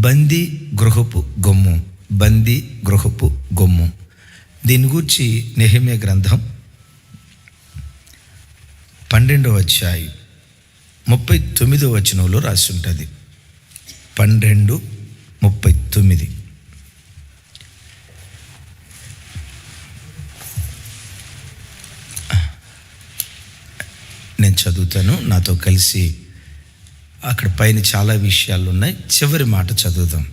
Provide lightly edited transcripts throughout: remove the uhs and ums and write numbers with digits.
బందీ గృహపు గొమ్ము, బందీ గృహపు గొమ్ము. దీని గురించి నెహెమ్యా గ్రంథం 12వ అధ్యాయం 39వ వచనంలో రాసి ఉంటుంది. 12:39. నేను చదువుతాను, నాతో కలిసి. అక్కడ పైన చాలా విషయాలు ఉన్నాయి. చివరి మాట చదువుదాం.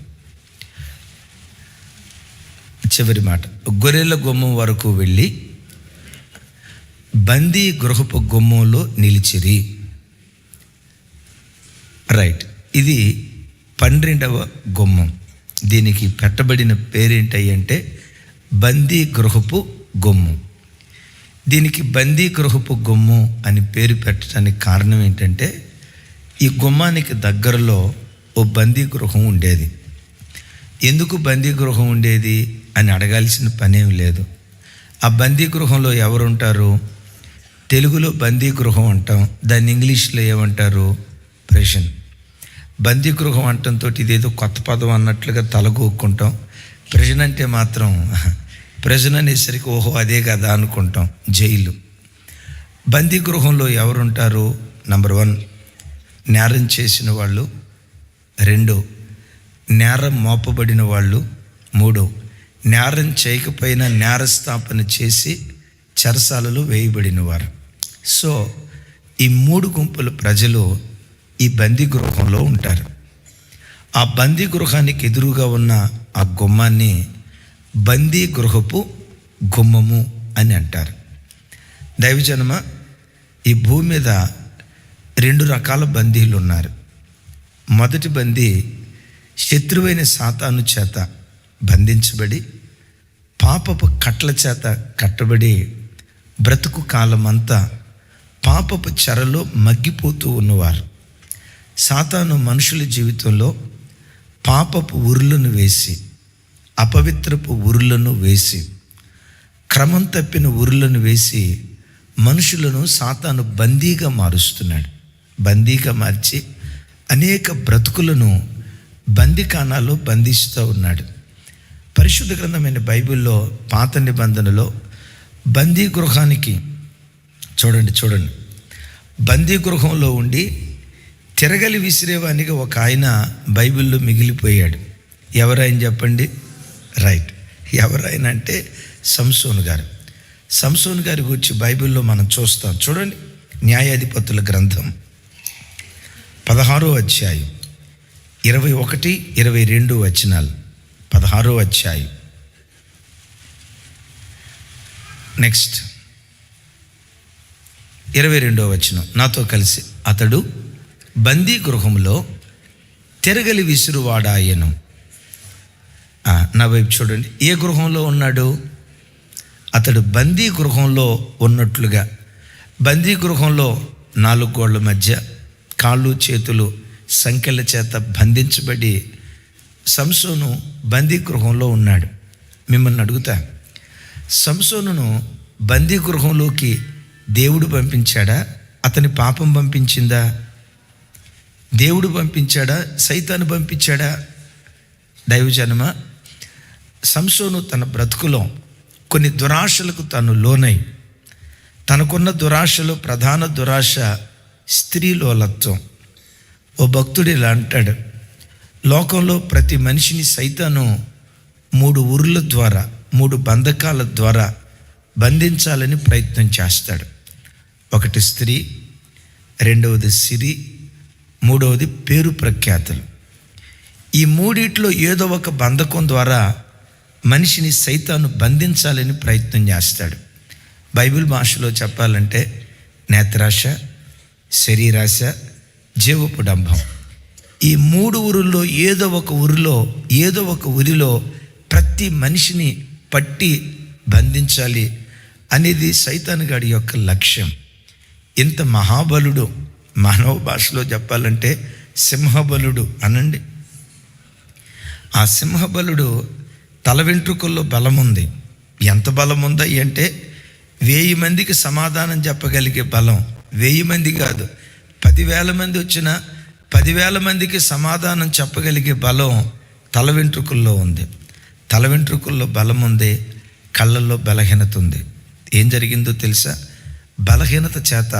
చివరి మాట, గొర్రెల గుమ్మం వరకు వెళ్ళి బందీ గృహపు గుమ్మంలో నిలిచిరి. రైట్, ఇది 12వ గుమ్మం. దీనికి పెట్టబడిన పేరేంటంటే బందీ గృహపు గుమ్మం. దీనికి బందీ గృహపు గుమ్మం అని పేరు పెట్టడానికి కారణం ఏంటంటే, ఈ గుమ్మానికి దగ్గరలో ఓ బందీ గృహం ఉండేది. ఎందుకు బందీ గృహం ఉండేది అని అడగాల్సిన పనేం లేదు. ఆ బందీ గృహంలో ఎవరుంటారు? తెలుగులో బందీ గృహం అంటాం, దాన్ని ఇంగ్లీష్లో ఏమంటారు? ప్రిజన్. బందీ గృహం అంటంతో ఇదేదో కొత్త పదం అన్నట్లుగా తలగొక్కుంటాం. ప్రిజన్ అంటే మాత్రం ప్రిజన్ అనేసరికి ఓహో అదే కదా అనుకుంటాం. జైలు. బందీ గృహంలో ఎవరుంటారు? నంబర్ 1, నేరం చేసిన వాళ్ళు. 2, నేరం మోపబడిన వాళ్ళు. 3, నేరం చేయకపోయినా నేరస్థాపన చేసి చెరసాలలో వేయబడిన వారు. సో ఈ 3 గుంపుల ప్రజలు ఈ బందీ గృహంలో ఉంటారు. ఆ బందీ గృహానికి ఎదురుగా ఉన్న ఆ గుమ్మాన్ని బందీ గృహపు గుమ్మము అని అంటారు. దైవజనమ, ఈ భూమి మీద 2 రకాల బందీలు ఉన్నారు. మొదటి బందీ శత్రువైన సాతాను చేత బంధించబడి పాపపు కట్ల చేత కట్టబడి బ్రతుకు కాలమంతా పాపపు చెరలో మగ్గిపోతూ ఉన్నవారు. సాతాను మనుషుల జీవితంలో పాపపు ఉరులను వేసి, అపవిత్రపు ఉరులను వేసి, క్రమం తప్పిన ఉరులను వేసి మనుషులను సాతాను బందీగా మారుస్తున్నాడు. బందీగా మార్చి అనేక బ్రతుకులను బందీఖానాల్లో బంధిస్తూ ఉన్నాడు. పరిశుద్ధ గ్రంథమైన బైబిల్లో పాత నిబంధనలో బందీ గృహానికి చూడండి, బందీ గృహంలో ఉండి తిరగలి విసిరేవానికి ఒక ఆయన బైబిల్లో మిగిలిపోయాడు. ఎవరైనా చెప్పండి? రైట్, ఎవరైనా అంటే సంసోను గారు. సంసోను గారి గురించి బైబిల్లో మనం చూస్తాం. చూడండి, న్యాయాధిపతుల గ్రంథం 16వ అధ్యాయం 21, 22 వచనాలు. 16వ అధ్యాయం. నెక్స్ట్ 22వ వచనం నాతో కలిసి. అతడు బందీ గృహంలో తిరగలి విసురువాడాయను. నా వైపు చూడండి. ఏ గృహంలో ఉన్నాడు? అతడు బందీ గృహంలో ఉన్నట్లుగా. బందీ గృహంలో 4 గోళ్ల మధ్య కాళ్ళు చేతులు సంకెళ్ళ చేత బంధించబడి సంసోను బందీ గృహంలో ఉన్నాడు. మిమ్మల్ని అడుగుతా, సంసోనును బందీ గృహంలోకి దేవుడు పంపించాడా? అతని పాపం పంపించిందా? దేవుడు పంపించాడా? సైతాను పంపించాడా? దైవజనమ, సంసోను తన బ్రతుకులో కొన్ని దురాశలకు తను లోనై, తనకున్న దురాశలో ప్రధాన దురాశ స్త్రీలోలత్వం. ఓ భక్తుడు ఇలా అంటాడు, లోకంలో ప్రతి మనిషిని సైతాను 3 ఉరుల ద్వారా, 3 బంధకాల ద్వారా బంధించాలని ప్రయత్నం చేస్తాడు. ఒకటి స్త్రీ, 2వది సిరి, 3వది పేరు ప్రఖ్యాతులు. ఈ 3 ఏదో ఒక బంధకం ద్వారా మనిషిని సైతాను బంధించాలని ప్రయత్నం చేస్తాడు. బైబిల్ భాషలో చెప్పాలంటే నేత్రాశ, శరీరాశ, జీవపు డంభం. ఈ 3 ఊరుల్లో ఏదో ఒక ఊరిలో ప్రతి మనిషిని పట్టి బంధించాలి అనేది సైతాను గాడి యొక్క లక్ష్యం. ఇంత మహాబలుడు, మానవ భాషలో చెప్పాలంటే సింహబలుడు అనండి. ఆ సింహబలుడు తల వెంట్రుకల్లో బలం ఉంది. ఎంత బలం ఉందా అంటే 1000 మందికి సమాధానం చెప్పగలిగే బలం. 1000 మంది కాదు, 10,000 మంది వచ్చినా 10,000 మందికి సమాధానం చెప్పగలిగే బలం తల వెంట్రుకల్లో ఉంది. తల వెంట్రుకల్లో బలం ఉంది, కళ్ళల్లో బలహీనత ఉంది. ఏం జరిగిందో తెలుసా? బలహీనత చేత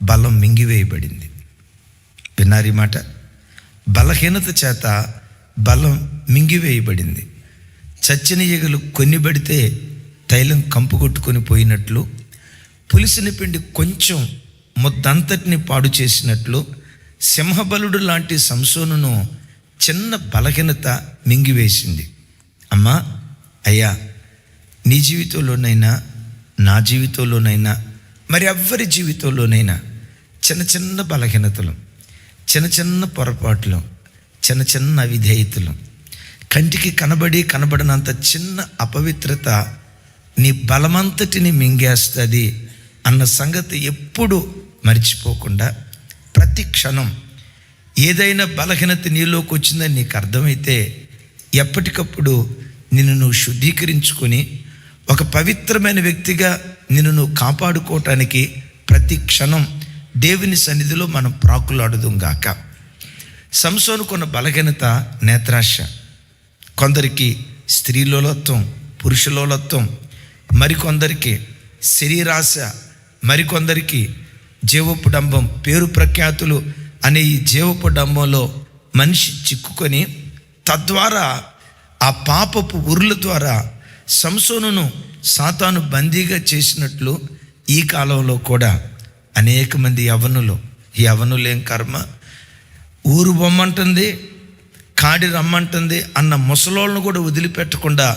బలం మింగివేయబడింది. విన్నారీ మాట? బలహీనత చేత బలం మింగివేయబడింది. చచ్చిన ఈగలు కొన్నిబడితే తైలం కంపు కొట్టుకొని పోయినట్లు, పులిసిన పిండి కొంచెం ముద్దంతటిని పాడు చేసినట్లు, సింహబలుడు లాంటి సంసోనును చిన్న బలహీనత మింగివేసింది. అమ్మా, అయ్యా, నీ జీవితంలోనైనా, నా జీవితంలోనైనా, మరి ఎవ్వరి జీవితంలోనైనా చిన్న చిన్న బలహీనతలు, చిన్న చిన్న పొరపాట్లు, చిన్న చిన్న అవిధేయతలు, కంటికి కనబడినంత చిన్న అపవిత్రత నీ బలమంతటిని మింగేస్తుంది అన్న సంగతి ఎప్పుడు మర్చిపోకుండా ప్రతి క్షణం ఏదైనా బలహీనత నీలోకి వచ్చిందని నీకు అర్థమైతే ఎప్పటికప్పుడు నిన్ను నువ్వు శుద్ధీకరించుకొని ఒక పవిత్రమైన వ్యక్తిగా నిన్ను నువ్వు కాపాడుకోవటానికి ప్రతి క్షణం దేవుని సన్నిధిలో మనం ప్రాకులాడుదాం గాక. సంసోనుకున్న బలహీనత నేత్రాశ. కొందరికి స్త్రీలోలత్వం, పురుషులోలత్వం, మరికొందరికి శరీరాశ, మరికొందరికి జీవపు డంబం, పేరు ప్రఖ్యాతులు అనే ఈ జీవపు డంబంలో మనిషి చిక్కుకొని తద్వారా ఆ పాపపు ఉరుల ద్వారా సంసోనును సాతాను బందీగా చేసినట్లు ఈ కాలంలో కూడా అనేక మంది యవ్వనులేం కర్మ, ఊరు బొమ్మంటుంది, కాడి రమ్మంటుంది అన్న ముసలోళ్ళను కూడా వదిలిపెట్టకుండా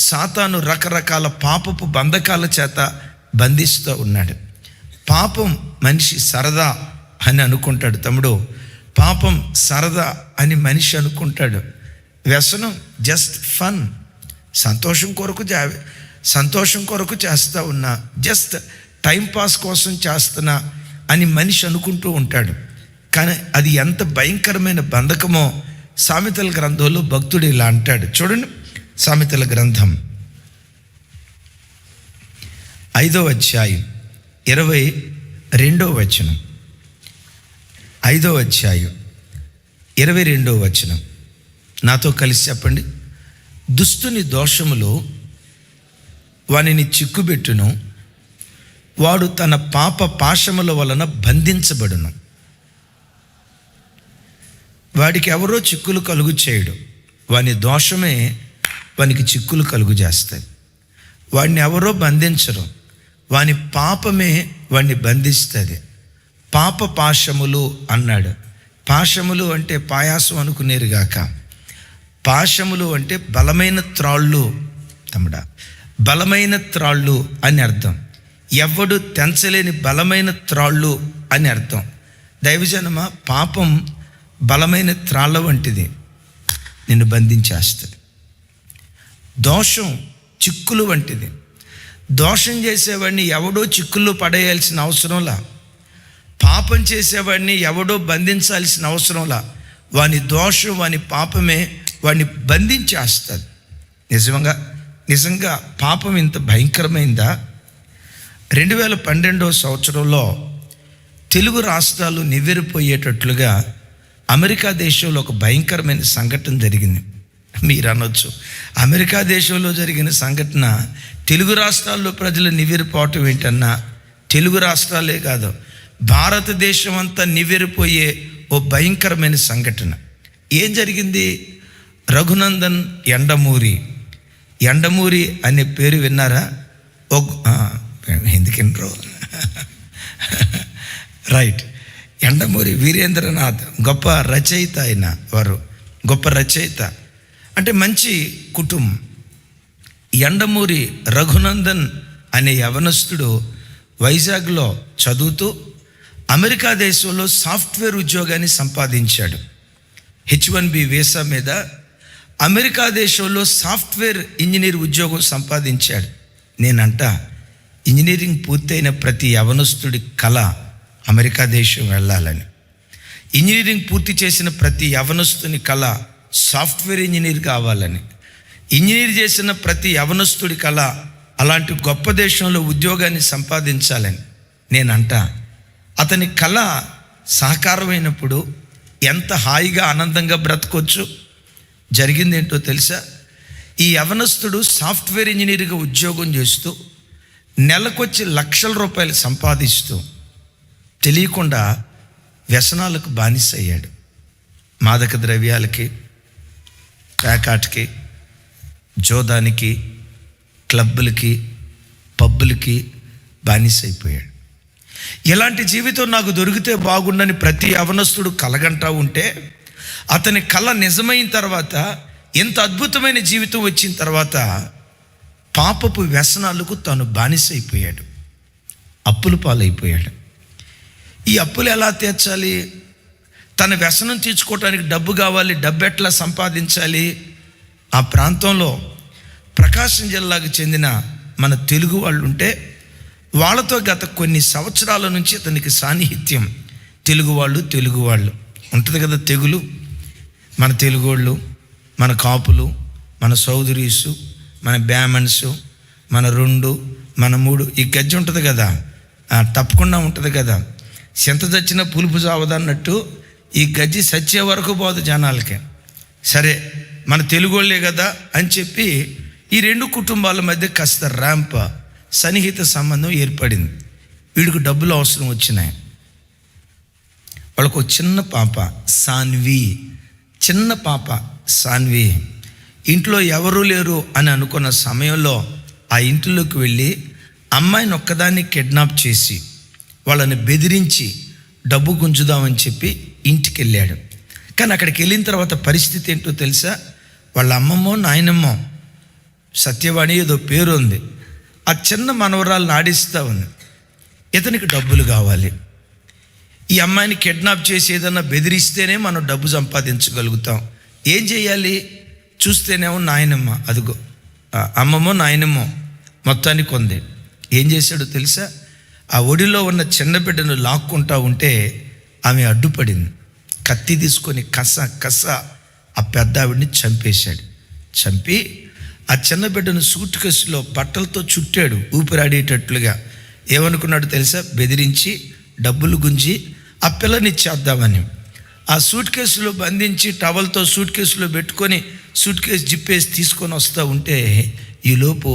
సాతాను రకరకాల పాపపు బంధకాల చేత బంధిస్తూ ఉన్నాడు. పాపం మనిషి సరదా అని అనుకుంటాడు. తమ్ముడు, పాపం సరదా అని మనిషి అనుకుంటాడు. వ్యసనం జస్ట్ ఫన్, సంతోషం కొరకు చేస్తూ ఉన్నా, జస్ట్ టైంపాస్ కోసం చేస్తున్నా అని మనిషి అనుకుంటూ ఉంటాడు. కానీ అది ఎంత భయంకరమైన బంధకమో సామెతల గ్రంథంలో భక్తుడు ఇలా అంటాడు. చూడండి, సామెతల గ్రంథం 5వ అధ్యాయం 22వ వచనం. 5వ అధ్యాయం 22వ వచనం నాతో కలిసి చెప్పండి. దుష్టుని దోషములో వానిని చిక్కుబెట్టును, వాడు తన పాప పాశముల వలన బంధించబడును. వాడికి ఎవరో చిక్కులు కలుగు చేయడు, వాని దోషమే వానికి చిక్కులు కలుగు చేస్తాయి. వాడిని ఎవరో బంధించరు, వాని పాపమే వాడిని బంధిస్తుంది. పాప పాశములు అన్నాడు. పాశములు అంటే పాయాసం అనుకునేరుగాక. పాశములు అంటే బలమైన త్రాళ్ళు. తమ్ముడా, బలమైన త్రాళ్ళు అని అర్థం. ఎవడు తెంచలేని బలమైన త్రాళ్ళు అని అర్థం. దైవజనమ, పాపం బలమైన త్రాళ్ళ వంటిది, నిన్ను బంధించేస్తుంది. దోషం చిక్కులు వంటిది. దోషం చేసేవాడిని ఎవడో చిక్కుల్లో పడేయాల్సిన అవసరంలా, పాపం చేసేవాడిని ఎవడో బంధించాల్సిన అవసరంలా. వాని దోషం, వాని పాపమే వాడిని బంధించేస్తుంది. నిజంగా పాపం ఇంత భయంకరమైందా? 2012వ సంవత్సరంలో తెలుగు రాష్ట్రాలు నివ్వెరపోయేటట్లుగా అమెరికా దేశంలో ఒక భయంకరమైన సంఘటన జరిగింది. మీరు అనొచ్చు, అమెరికా దేశంలో జరిగిన సంఘటన తెలుగు రాష్ట్రాల్లో ప్రజలు నివ్వెరపోవటం ఏంటన్నా? తెలుగు రాష్ట్రాలే కాదు, భారతదేశం అంతా నివ్వెరపోయే ఓ భయంకరమైన సంఘటన. ఏం జరిగింది? రఘునందన్ ఎండమూరి అనే పేరు విన్నారా? ఎందుకినరో రైట్. ఎండమూరి వీరేంద్రనాథ్ గొప్ప రచయిత. అయిన వారు గొప్ప రచయిత, అంటే మంచి కుటుంబం. ఎండమూరి రఘునందన్ అనే యవనస్తుడు వైజాగ్లో చదువుతూ అమెరికా దేశంలో సాఫ్ట్వేర్ ఉద్యోగాన్ని సంపాదించాడు. H1B వీసా మీద అమెరికా దేశంలో సాఫ్ట్వేర్ ఇంజనీర్ ఉద్యోగం సంపాదించాడు. నేనంట, ఇంజనీరింగ్ పూర్తయిన ప్రతి యవనస్తుడి కళ అమెరికా దేశం వెళ్ళాలని. ఇంజనీరింగ్ పూర్తి చేసిన ప్రతి యవనస్తుని కళ సాఫ్ట్వేర్ ఇంజనీర్ కావాలని. ఇంజనీర్ చేసిన ప్రతి యవనస్తుడి కళ అలాంటి గొప్ప దేశంలో ఉద్యోగాన్ని సంపాదించాలని. నేనంట, అతని కళ సాకారమైనప్పుడు ఎంత హాయిగా ఆనందంగా బ్రతకొచ్చు. జరిగింది ఏంటో తెలుసా? ఈ యవనస్తుడు సాఫ్ట్వేర్ ఇంజనీర్గా ఉద్యోగం చేస్తూ నెలకొచ్చి లక్షల రూపాయలు సంపాదిస్తూ తెలియకుండా వ్యసనాలకు బానిస అయ్యాడు. మాదక ద్రవ్యాలకి, ప్యాకాట్కి, జోదానికి, క్లబ్బులకి, పబ్బులకి బానిస అయిపోయాడు. ఇలాంటి జీవితం నాకు దొరికితే బాగుండని ప్రతి యవనస్తుడు కలగంటా ఉంటే, అతని కళ నిజమైన తర్వాత, ఎంత అద్భుతమైన జీవితం వచ్చిన తర్వాత పాపపు వ్యసనాలకు తాను బానిస అయిపోయాడు, అప్పుల పాలైపోయాడు. ఈ అప్పులు ఎలా తీర్చాలి? తన వ్యసనం తీర్చుకోవటానికి డబ్బు కావాలి. డబ్బు ఎట్లా సంపాదించాలి? ఆ ప్రాంతంలో ప్రకాశం జిల్లాకు చెందిన మన తెలుగు వాళ్ళు ఉంటే వాళ్ళతో గత కొన్ని సంవత్సరాల నుంచి అతనికి సాన్నిహిత్యం. తెలుగు వాళ్ళు ఉంటుంది కదా, తెగులు. మన తెలుగు వాళ్ళు, మన కాపులు, మన సౌదరీసు, మన బ్యామన్స్, మన 2, మన 3, ఈ గజ్జి ఉంటుంది కదా, తప్పకుండా ఉంటుంది కదా. సెంత చచ్చిన పులుపు చావదన్నట్టు ఈ గజ్జి సచ్చే వరకు పోదు జనాలకి. సరే, మన తెలుగు వాళ్ళే కదా అని చెప్పి ఈ 2 కుటుంబాల మధ్య కాస్త ర్యాంప్ సన్నిహిత సంబంధం ఏర్పడింది. వీడికి డబ్బులు అవసరం వచ్చినాయి. వాళ్ళకు చిన్న పాప సాన్వి, ఇంట్లో ఎవరూ లేరు అని అనుకున్న సమయంలో ఆ ఇంటిలోకి వెళ్ళి అమ్మాయిని ఒక్కదాన్ని కిడ్నాప్ చేసి వాళ్ళని బెదిరించి డబ్బు గుంజుదామని చెప్పి ఇంటికి వెళ్ళాడు. కానీ అక్కడికి వెళ్ళిన తర్వాత పరిస్థితి ఏంటో తెలుసా? వాళ్ళ అమ్మమ్మో నాయనమ్మో సత్యవాణి ఏదో పేరు ఉంది, ఆ చిన్న మనవరాలను ఆడిస్తూ ఉంది. ఇతనికి డబ్బులు కావాలి. ఈ అమ్మాయిని కిడ్నాప్ చేసి ఏదన్నా బెదిరిస్తేనే మనం డబ్బు సంపాదించగలుగుతాం. ఏం చేయాలి? చూస్తేనేమో నాయనమ్మ, అదిగో అమ్మమ్మో నాయనమ్మో మొత్తానికి ఉంది. ఏం చేశాడో తెలుసా? ఆ ఒడిలో ఉన్న చిన్న బిడ్డను లాక్కుంటా ఉంటే ఆమె అడ్డుపడింది. కత్తి తీసుకొని కస ఆ పెద్ద ఆవిడ్ని చంపేశాడు. చంపి ఆ చిన్న బిడ్డను సూట్ కేసులో బట్టలతో చుట్టాడు ఊపిరాడేటట్లుగా. ఏమనుకున్నాడు తెలుసా? బెదిరించి డబ్బులు గుంజి ఆ పిల్లని ఇచ్చేద్దామని. ఆ సూట్ కేసులో బంధించి టవల్తో సూట్ కేసులో పెట్టుకొని సూట్ కేసు జిప్పేసి తీసుకొని వస్తూ ఉంటే ఈలోపు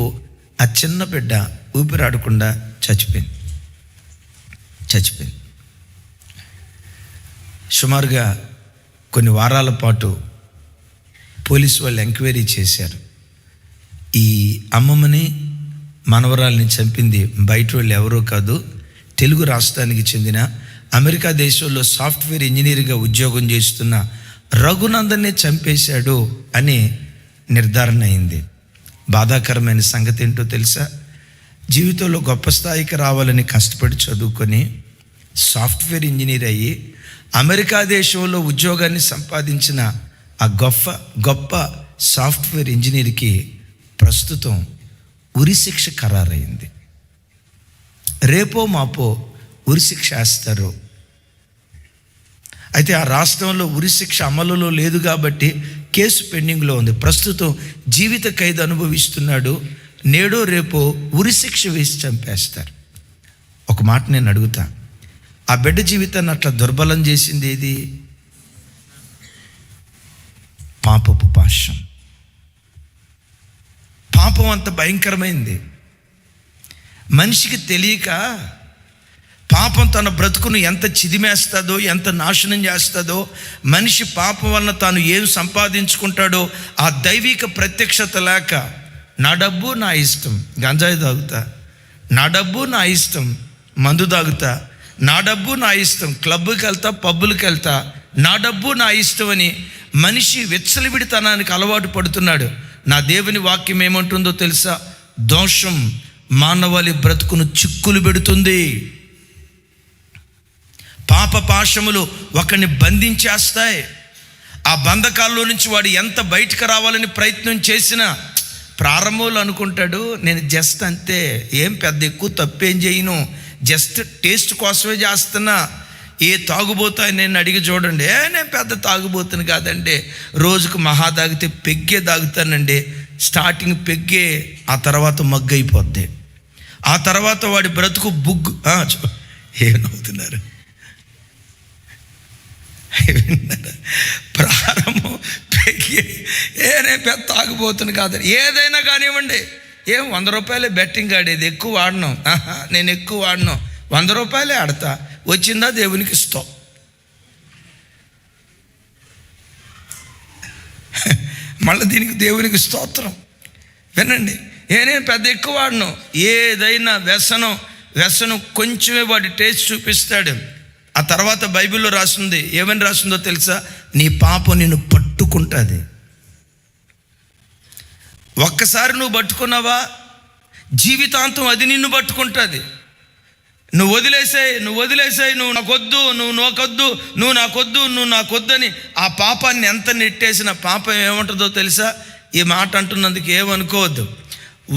ఆ చిన్న బిడ్డ ఊపిరాడకుండా చచ్చిపోయింది. సుమారుగా కొన్ని వారాల పాటు పోలీసు వాళ్ళు ఎంక్వైరీ చేశారు. ఈ అమ్మమ్మని మనవరాల్ని చంపింది బయట వాళ్ళు ఎవరో కాదు, తెలుగు రాష్ట్రానికి చెందిన అమెరికా దేశంలో సాఫ్ట్వేర్ ఇంజనీర్గా ఉద్యోగం చేస్తున్న రఘునందన్నే చంపేశాడు అని నిర్ధారణ అయింది. బాధాకరమైన సంగతి ఏంటో తెలుసా? జీవితంలో గొప్ప స్థాయికి రావాలని కష్టపడి చదువుకొని సాఫ్ట్వేర్ ఇంజనీర్ అయ్యి అమెరికా దేశంలో ఉద్యోగాన్ని సంపాదించిన ఆ గొప్ప సాఫ్ట్వేర్ ఇంజనీర్కి ప్రస్తుతం ఉరిశిక్ష ఖరారైంది. రేపో మాపో ఉరిశిక్ష వేస్తారు. అయితే ఆ రాష్ట్రంలో ఉరిశిక్ష అమలులో లేదు కాబట్టి కేసు పెండింగ్లో ఉంది. ప్రస్తుతం జీవిత ఖైదు అనుభవిస్తున్నాడు. నేడో రేపో ఉరిశిక్ష వేసి చంపేస్తారు. ఒక మాట నేను అడుగుతా, ఆ బిడ్డ జీవితాన్ని అట్లా దుర్బలం చేసింది ఏది? పాపపు పాశం. పాపం అంత భయంకరమైంది. మనిషికి తెలియక పాపం తన బ్రతుకును ఎంత చిదిమేస్తుందో, ఎంత నాశనం చేస్తుందో, మనిషి పాపం వలన తాను ఏం సంపాదించుకుంటాడో ఆ దైవిక ప్రత్యక్షత లేక, నా డబ్బు నా ఇష్టం, గంజాయి తాగుతా, నా డబ్బు నా ఇష్టం, మందు తాగుతా, నా డబ్బు నా ఇష్టం, క్లబ్కి వెళ్తా, పబ్బులకి వెళ్తా, నా డబ్బు నా ఇష్టం అని మనిషి విచ్చలవిడితనానికి అలవాటు పడుతున్నాడు. నా దేవుని వాక్యం ఏమంటుందో తెలుసా? దోషం మానవాళి బ్రతుకును చిక్కులు పెడుతుంది. పాప పాశములు ఒకరిని బంధించేస్తాయి. ఆ బంధకాల్లో నుంచి వాడు ఎంత బయటకు రావాలని ప్రయత్నం చేసినా ప్రారంభంలో అనుకుంటాడు, నేను జస్ట్ అంతే, ఏం పెద్ద ఎక్కువ తప్పేం చేయను, జస్ట్ టేస్ట్ కోసమే చేస్తున్నా. ఏ తాగుబోతా నేను అడిగి చూడండి, నేను పెద్ద తాగుబోతును కాదండి, రోజుకు మహా తాగితే పెగ్గే తాగుతానండి. స్టార్టింగ్ పెగ్గే, ఆ తర్వాత మగ్గు అయిపోద్ది. ఆ తర్వాత వాడి బ్రతుకు బుగ్గు. ఏమవుతున్నారు? ప్రారంభం పెరిగి నేను పెద్ద తాగుబోతును కాదు, ఏదైనా కానివ్వండి. 100 రూపాయలే బెట్టింగ్ ఆడేది, ఎక్కువ వాడినాం. నేను ఎక్కువ వాడినాం, 100 రూపాయలే ఆడతా, వచ్చిందా దేవునికి ఇస్తాం. మళ్ళీ దీనికి దేవునికి స్తోత్రం. వినండి, నేను పెద్ద ఎక్కువ వాడినాం. ఏదైనా వ్యసనం కొంచెమే వాడి టేస్ట్ చూపిస్తాడు. ఆ తర్వాత బైబిల్లో రాసింది, ఏమని రాసిందో తెలుసా? నీ పాపం నిన్ను పట్టుకుంటుంది. ఒక్కసారి నువ్వు పట్టుకున్నావా, జీవితాంతం అది నిన్ను పట్టుకుంటుంది. నువ్వు వదిలేసాయి, నువ్వు నాకొద్దు అని ఆ పాపాన్ని ఎంత నెట్టేసిన పాపం ఏముంటుందో తెలుసా? ఈ మాట అంటున్నందుకు ఏమనుకోవద్దు.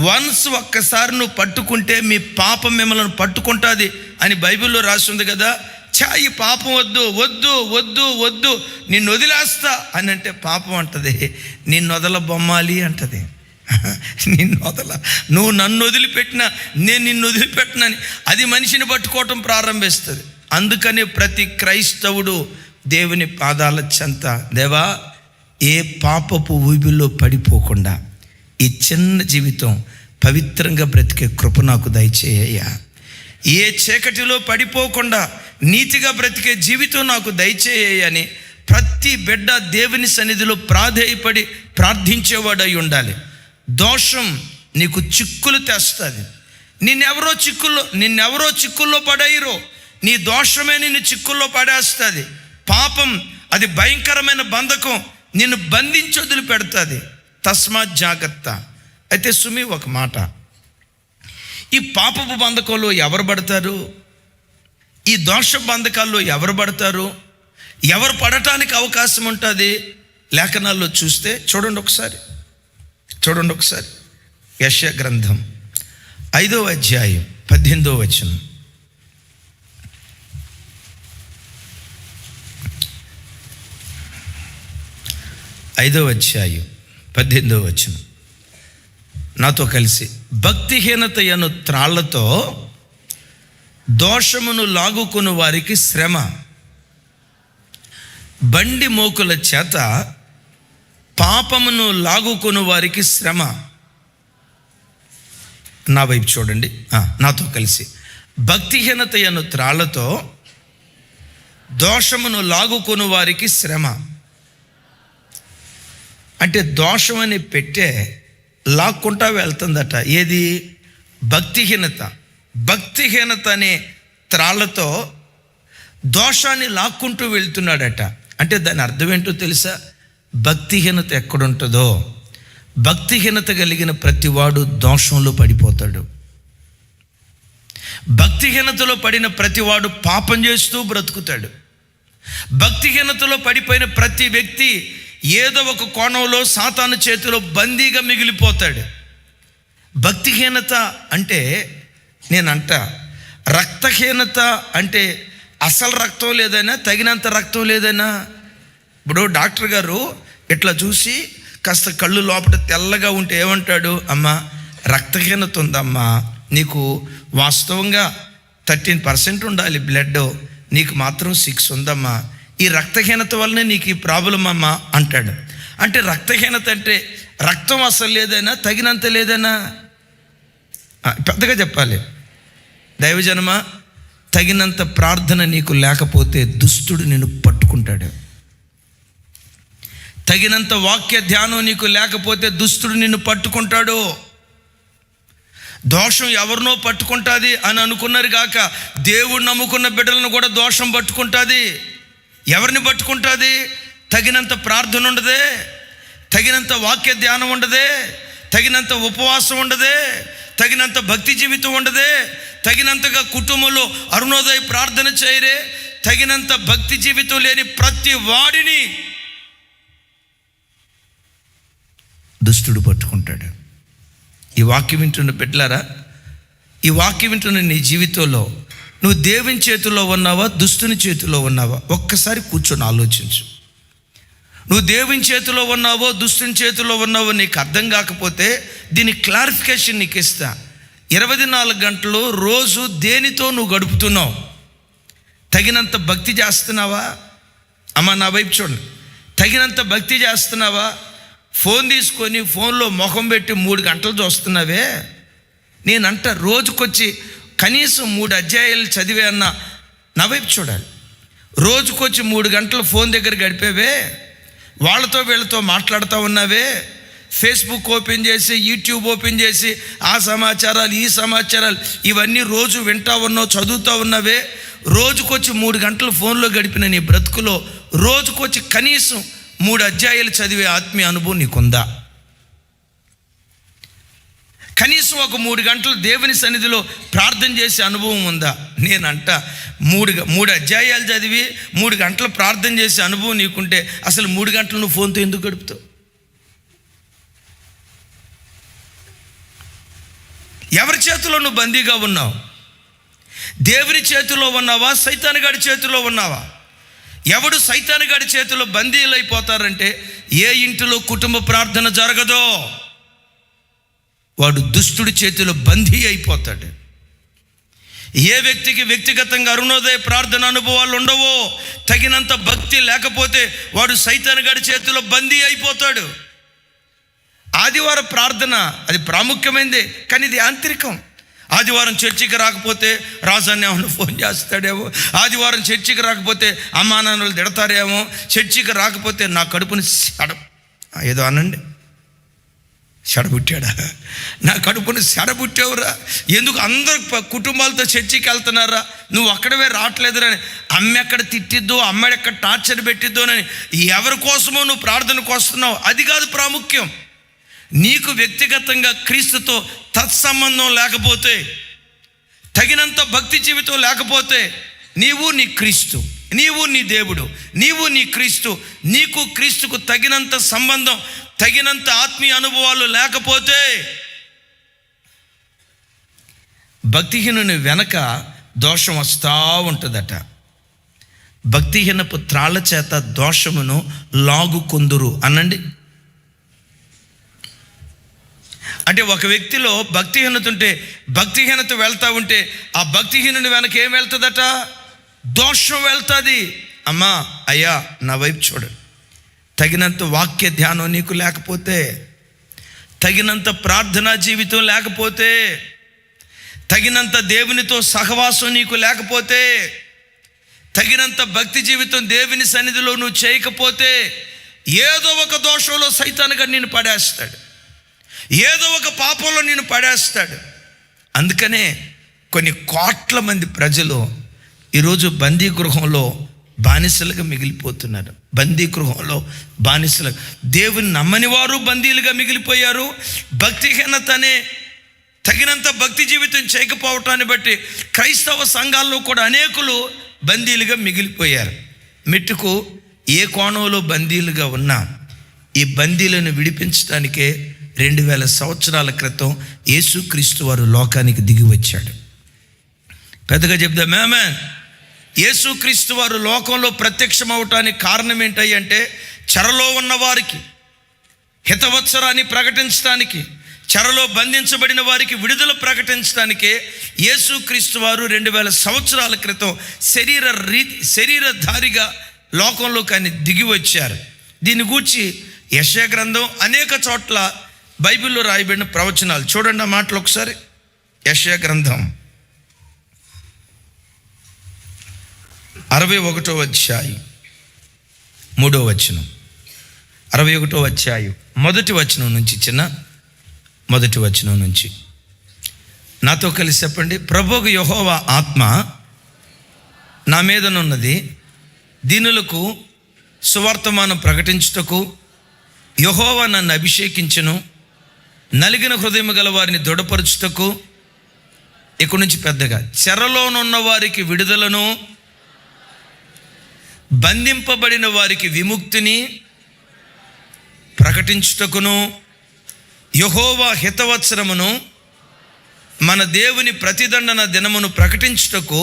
వన్స్ ఒక్కసారి నువ్వు పట్టుకుంటే మీ పాపం మిమ్మల్ని పట్టుకుంటుంది అని బైబిల్లో రాసింది కదా. ఈ పాపం వద్దు నిన్ను వదిలేస్తా అని అంటే పాపం అంటది, నిన్ను వదల బొమ్మాలి అంటది. నువ్వు నన్ను వదిలిపెట్టినా నేను నిన్ను వదిలిపెట్టినని అది మనిషిని పట్టుకోవటం ప్రారంభిస్తుంది. అందుకని ప్రతి క్రైస్తవుడు దేవుని పాదాల చెంత, దేవా ఏ పాపపు ఊబిలో పడిపోకుండా ఈ చిన్న జీవితం పవిత్రంగా బ్రతికే కృప నాకు దయచేయ్యా. ఏ చీకటిలో పడిపోకుండా నీతిగా బ్రతికే జీవితం నాకు దయచేయని ప్రతి బిడ్డ దేవుని సన్నిధిలో ప్రాధేయపడి ప్రార్థించేవాడై ఉండాలి. దోషం నీకు చిక్కులు తెస్తుంది. నిన్నెవరో చిక్కుల్లో పడేయరు, నీ దోషమే నిన్ను చిక్కుల్లో పడేస్తుంది. పాపం అది భయంకరమైన బంధకం, నిన్ను బంధించి వదిలిపెడుతుంది. తస్మాత్ జాగ్రత్త. అయితే సుమి ఒక మాట, ఈ పాపపు బంధకంలో ఎవరు పడతారు? ఈ దోష బంధకాల్లో ఎవరు పడతారు? ఎవరు పడటానికి అవకాశం ఉంటుంది? లేఖనాల్లో చూస్తే చూడండి ఒకసారి యెషయా గ్రంథం 5వ అధ్యాయం 18వ వచనం. 5వ అధ్యాయం 18వ వచనం. నాతో కలిసి, భక్తిహీనత అను త్రాళ్లతో దోషమును లాగుకుని వారికి శ్రమ, బండి మోకుల చేత పాపమును లాగుకుని వారికి శ్రమ. నా వైపు చూడండి, నాతో కలిసి, భక్తిహీనత అను త్రాళ్లతో దోషమును లాగుకుని వారికి శ్రమ. అంటే దోషం అని పెట్టే లాక్కుంటా వెళ్తుందట. ఏది? భక్తిహీనత అనే త్రాళ్లతో దోషాన్ని లాక్కుంటూ వెళ్తున్నాడట. అంటే దాని అర్థం ఏంటో తెలుసా? భక్తిహీనత ఎక్కడుంటుందో, భక్తిహీనత కలిగిన ప్రతివాడు దోషంలో పడిపోతాడు. భక్తిహీనతలో పడిన ప్రతివాడు పాపం చేస్తూ బ్రతుకుతాడు. భక్తిహీనతలో పడిపోయిన ప్రతి వ్యక్తి ఏదో ఒక కోణంలో సాతాను చేతిలో బందీగా మిగిలిపోతాడు. భక్తిహీనత అంటే నేనంట, రక్తహీనత అంటే అసలు రక్తం లేదైనా, తగినంత రక్తం లేదైనా. ఇప్పుడు డాక్టర్ గారు ఇట్లా చూసి కాస్త కళ్ళు లోపల తెల్లగా ఉంటే ఏమంటాడు? అమ్మా రక్తహీనత ఉందమ్మా, నీకు వాస్తవంగా 13% ఉండాలి బ్లడ్, నీకు మాత్రం 6 ఉందమ్మా, ఈ రక్తహీనత వల్లనే నీకు ఈ ప్రాబ్లం అమ్మా అంటాడు. అంటే రక్తహీనత అంటే రక్తం అసలు లేదైనా, తగినంత లేదైనా. పెద్దగా చెప్పాలి దైవజనమా, తగినంత ప్రార్థన నీకు లేకపోతే దుష్టుడు నిన్ను పట్టుకుంటాడు. తగినంత వాక్య ధ్యానం నీకు లేకపోతే దుష్టుడు నిన్ను పట్టుకుంటాడు. దోషం ఎవరినో పట్టుకుంటుంది అని అనుకున్నారు కాక, దేవుడు నమ్ముకున్న బిడ్డలను కూడా దోషం పట్టుకుంటుంది. ఎవరిని పట్టుకుంటుంది? తగినంత ప్రార్థన ఉండదే, తగినంత వాక్య ధ్యానం ఉండదే, తగినంత ఉపవాసం ఉండదే, తగినంత భక్తి జీవితం ఉండదే, తగినంతగా కుటుంబంలో అరుణోదయ ప్రార్థన చేయరే, తగినంత భక్తి జీవితం లేని ప్రతి వాడిని దుష్టుడు పట్టుకుంటాడు. ఈ వాక్యం వింటున్న బిడ్డలారా, ఈ వాక్యం వింటున్న నీ జీవితంలో నువ్వు దేవుని చేతిలో ఉన్నావా, దుష్టుని చేతిలో ఉన్నావా? ఒక్కసారి కూర్చొని ఆలోచించు. నువ్వు దేవుని చేతిలో ఉన్నావో దుష్టుని చేతిలో ఉన్నావో నీకు అర్థం కాకపోతే దీని క్లారిఫికేషన్ నీకు ఇస్తా. 24 గంటలు రోజు దేనితో నువ్వు గడుపుతున్నావు? తగినంత భక్తి చేస్తున్నావా? అమ్మ నా వైపు చూడండి. తగినంత భక్తి చేస్తున్నావా? ఫోన్ తీసుకొని ఫోన్లో ముఖం పెట్టి 3 గంటలు చూస్తున్నావే. నేనంట రోజుకొచ్చి కనీసం 3 అధ్యాయాలు చదివే అన్న నా వైపు చూడాలి. రోజుకొచ్చి 3 గంటలు ఫోన్ దగ్గర గడిపేవే, వాళ్ళతో వీళ్ళతో మాట్లాడుతూ ఉన్నావే, ఫేస్బుక్ ఓపెన్ చేసి యూట్యూబ్ ఓపెన్ చేసి ఆ సమాచారాలు ఈ సమాచారాలు ఇవన్నీ రోజు వింటూ ఉన్నావు, చదువుతూ ఉన్నావే. రోజుకొచ్చి 3 గంటలు ఫోన్లో గడిపిన నీ బ్రతుకులో రోజుకొచ్చి కనీసం 3 అధ్యాయాలు చదివే ఆత్మీయ అనుభవం నీకుందా? కనీసం ఒక 3 గంటలు దేవుని సన్నిధిలో ప్రార్థన చేసే అనుభవం ఉందా? నేనంట 3 అధ్యాయాలు చదివి 3 గంటలు ప్రార్థన చేసే అనుభవం నీకుంటే అసలు 3 గంటలు నువ్వు ఫోన్తో ఎందుకు గడుపుతావు? ఎవరి చేతిలో నువ్వు బందీగా ఉన్నావు? దేవుని చేతిలో ఉన్నావా, సైతానుగాడి చేతిలో ఉన్నావా? ఎవడు సైతానుగాడి చేతిలో బందీలు అయిపోతారంటే, ఏ ఇంటిలో కుటుంబ ప్రార్థన జరగదో వాడు దుష్టుడి చేతిలో బందీ అయిపోతాడు. ఏ వ్యక్తికి వ్యక్తిగతంగా అరుణోదయ ప్రార్థన అనుభవాలు ఉండవో, తగినంత భక్తి లేకపోతే వాడు సైతానుగాడి చేతిలో బందీ అయిపోతాడు. ఆదివారం ప్రార్థన అది ప్రాముఖ్యమైనదే, కానీ ఇది యాంత్రికం. ఆదివారం చర్చికి రాకపోతే రాజాన్ని ఏమన్నా ఫోన్ చేస్తాడేమో, ఆదివారం చర్చికి రాకపోతే అమ్మా నాన్నలు తిడతారేమో, చర్చికి రాకపోతే నా కడుపుని ఏదో అనండి, చెడబుట్టాడా, నా కడుపుని చెడబుట్టావురా, ఎందుకు అందరు కుటుంబాలతో చర్చికి వెళ్తున్నారా, నువ్వు అక్కడవే రావట్లేదురా, అమ్మ ఎక్కడ తిట్టిద్దో, అమ్మ ఎక్కడ టార్చర్ పెట్టిద్దోనని ఎవరి కోసమో నువ్వు ప్రార్థనకు వస్తున్నావు. అది కాదు ప్రాముఖ్యం. నీకు వ్యక్తిగతంగా క్రీస్తుతో తత్సంబంధం లేకపోతే, తగినంత భక్తి జీవితం లేకపోతే, నీవు నీ క్రీస్తు, నీవు నీ దేవుడు, నీవు నీ క్రీస్తు, నీకు క్రీస్తుకు తగినంత సంబంధం, తగినంత ఆత్మీయ అనుభవాలు లేకపోతే భక్తిహీనుని వెనక దోషం వస్తూ ఉంటుందట. భక్తిహీనపు త్రాళ్ళ చేత దోషమును లాగుకొందురు అనండి. అంటే ఒక వ్యక్తిలో భక్తిహీనత ఉంటే, భక్తిహీనత వెళ్తూ ఉంటే ఆ భక్తిహీనుని వెనక ఏం వెళ్తుందట? దోషం వెళ్తుంది. అమ్మా అయ్యా నా వైపు చూడండి. తగినంత వాక్య ధ్యానం నీకు లేకపోతే, తగినంత ప్రార్థనా జీవితం లేకపోతే, తగినంత దేవునితో సహవాసం నీకు లేకపోతే, తగినంత భక్తి జీవితం దేవుని సన్నిధిలో నువ్వు చేయకపోతే, ఏదో ఒక దోషంలో సైతానుగా నిన్ను పడేస్తాడు, ఏదో ఒక పాపంలో నిన్ను పడేస్తాడు. అందుకనే కొన్ని కోట్ల మంది ప్రజలు ఈరోజు బందీ గృహంలో బానిసలుగా మిగిలిపోతున్నారు. బందీ గృహంలో బానిసలు, దేవుని నమ్మని వారు బందీలుగా మిగిలిపోయారు. భక్తిహీనతనే, తగినంత భక్తి జీవితం చేయకపోవటాన్ని బట్టి క్రైస్తవ సంఘాల్లో కూడా అనేకులు బందీలుగా మిగిలిపోయారు. మెట్టుకు ఏ కోణంలో బందీలుగా ఉన్నా ఈ బందీలను విడిపించడానికే 2000 సంవత్సరాల క్రితం యేసుక్రీస్తు వారు లోకానికి దిగి వచ్చాడు. పెద్దగా చెప్దాం ఆమేన్. యేసుక్రీస్తు వారు లోకంలో ప్రత్యక్షం అవటానికి కారణం ఏంటంటే, చెరలో ఉన్న వారికి హితవత్సరాన్ని ప్రకటించడానికి, చెరలో బంధించబడిన వారికి విడుదల ప్రకటించడానికే యేసుక్రీస్తు వారు 2000 సంవత్సరాల క్రితం శరీరధారిగా లోకంలోకి ఆయన దిగి వచ్చారు. దీని గూర్చి యెషయా గ్రంథం అనేక చోట్ల బైబిల్లో రాయబడిన ప్రవచనాలు చూడండి. ఆ మాటలు ఒకసారి. యెషయా గ్రంథం 61వ అధ్యాయం 3వ వచనం, 61వ అధ్యాయం 1వ వచనం నుంచి, మొదటి వచనం నుంచి నాతో కలిసి చెప్పండి. ప్రభువు యెహోవా ఆత్మ నా మీదనున్నది, దీనులకు సువర్తమానం ప్రకటించుటకు యెహోవా నన్ను అభిషేకించును, నలిగిన హృదయం గల వారిని దృఢపరచుటకు. ఇక్కడి నుంచి పెద్దగా, చెరలోనున్న వారికి విడుదలను, బంధింపబడిన వారికి విముక్తిని ప్రకటించుటకును, యెహోవా హితవత్సరమును, మన దేవుని ప్రతిదండన దినమును ప్రకటించుటకు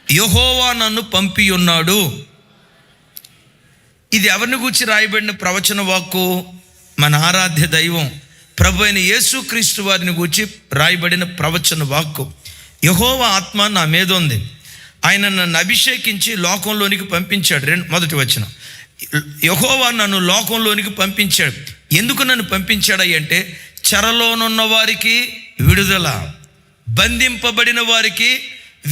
యెహోవా నన్ను పంపి ఉన్నాడు. ఇది ఎవరిని గూర్చి రాయబడిన ప్రవచన వాక్కు? మన ఆరాధ్య దైవం ప్రభు అయిన యేసుక్రీస్తు వారిని గూర్చి రాయబడిన ప్రవచన వాక్కు. యెహోవా ఆత్మ నా మీద ఉంది, ఆయన నన్ను అభిషేకించి లోకంలోనికి పంపించాడు. మొదటి వచనం, యెహోవా నన్ను లోకంలోనికి పంపించాడు. ఎందుకు నన్ను పంపించాడు అంటే చెరలోనున్న వారికి విడుదల, బంధింపబడిన వారికి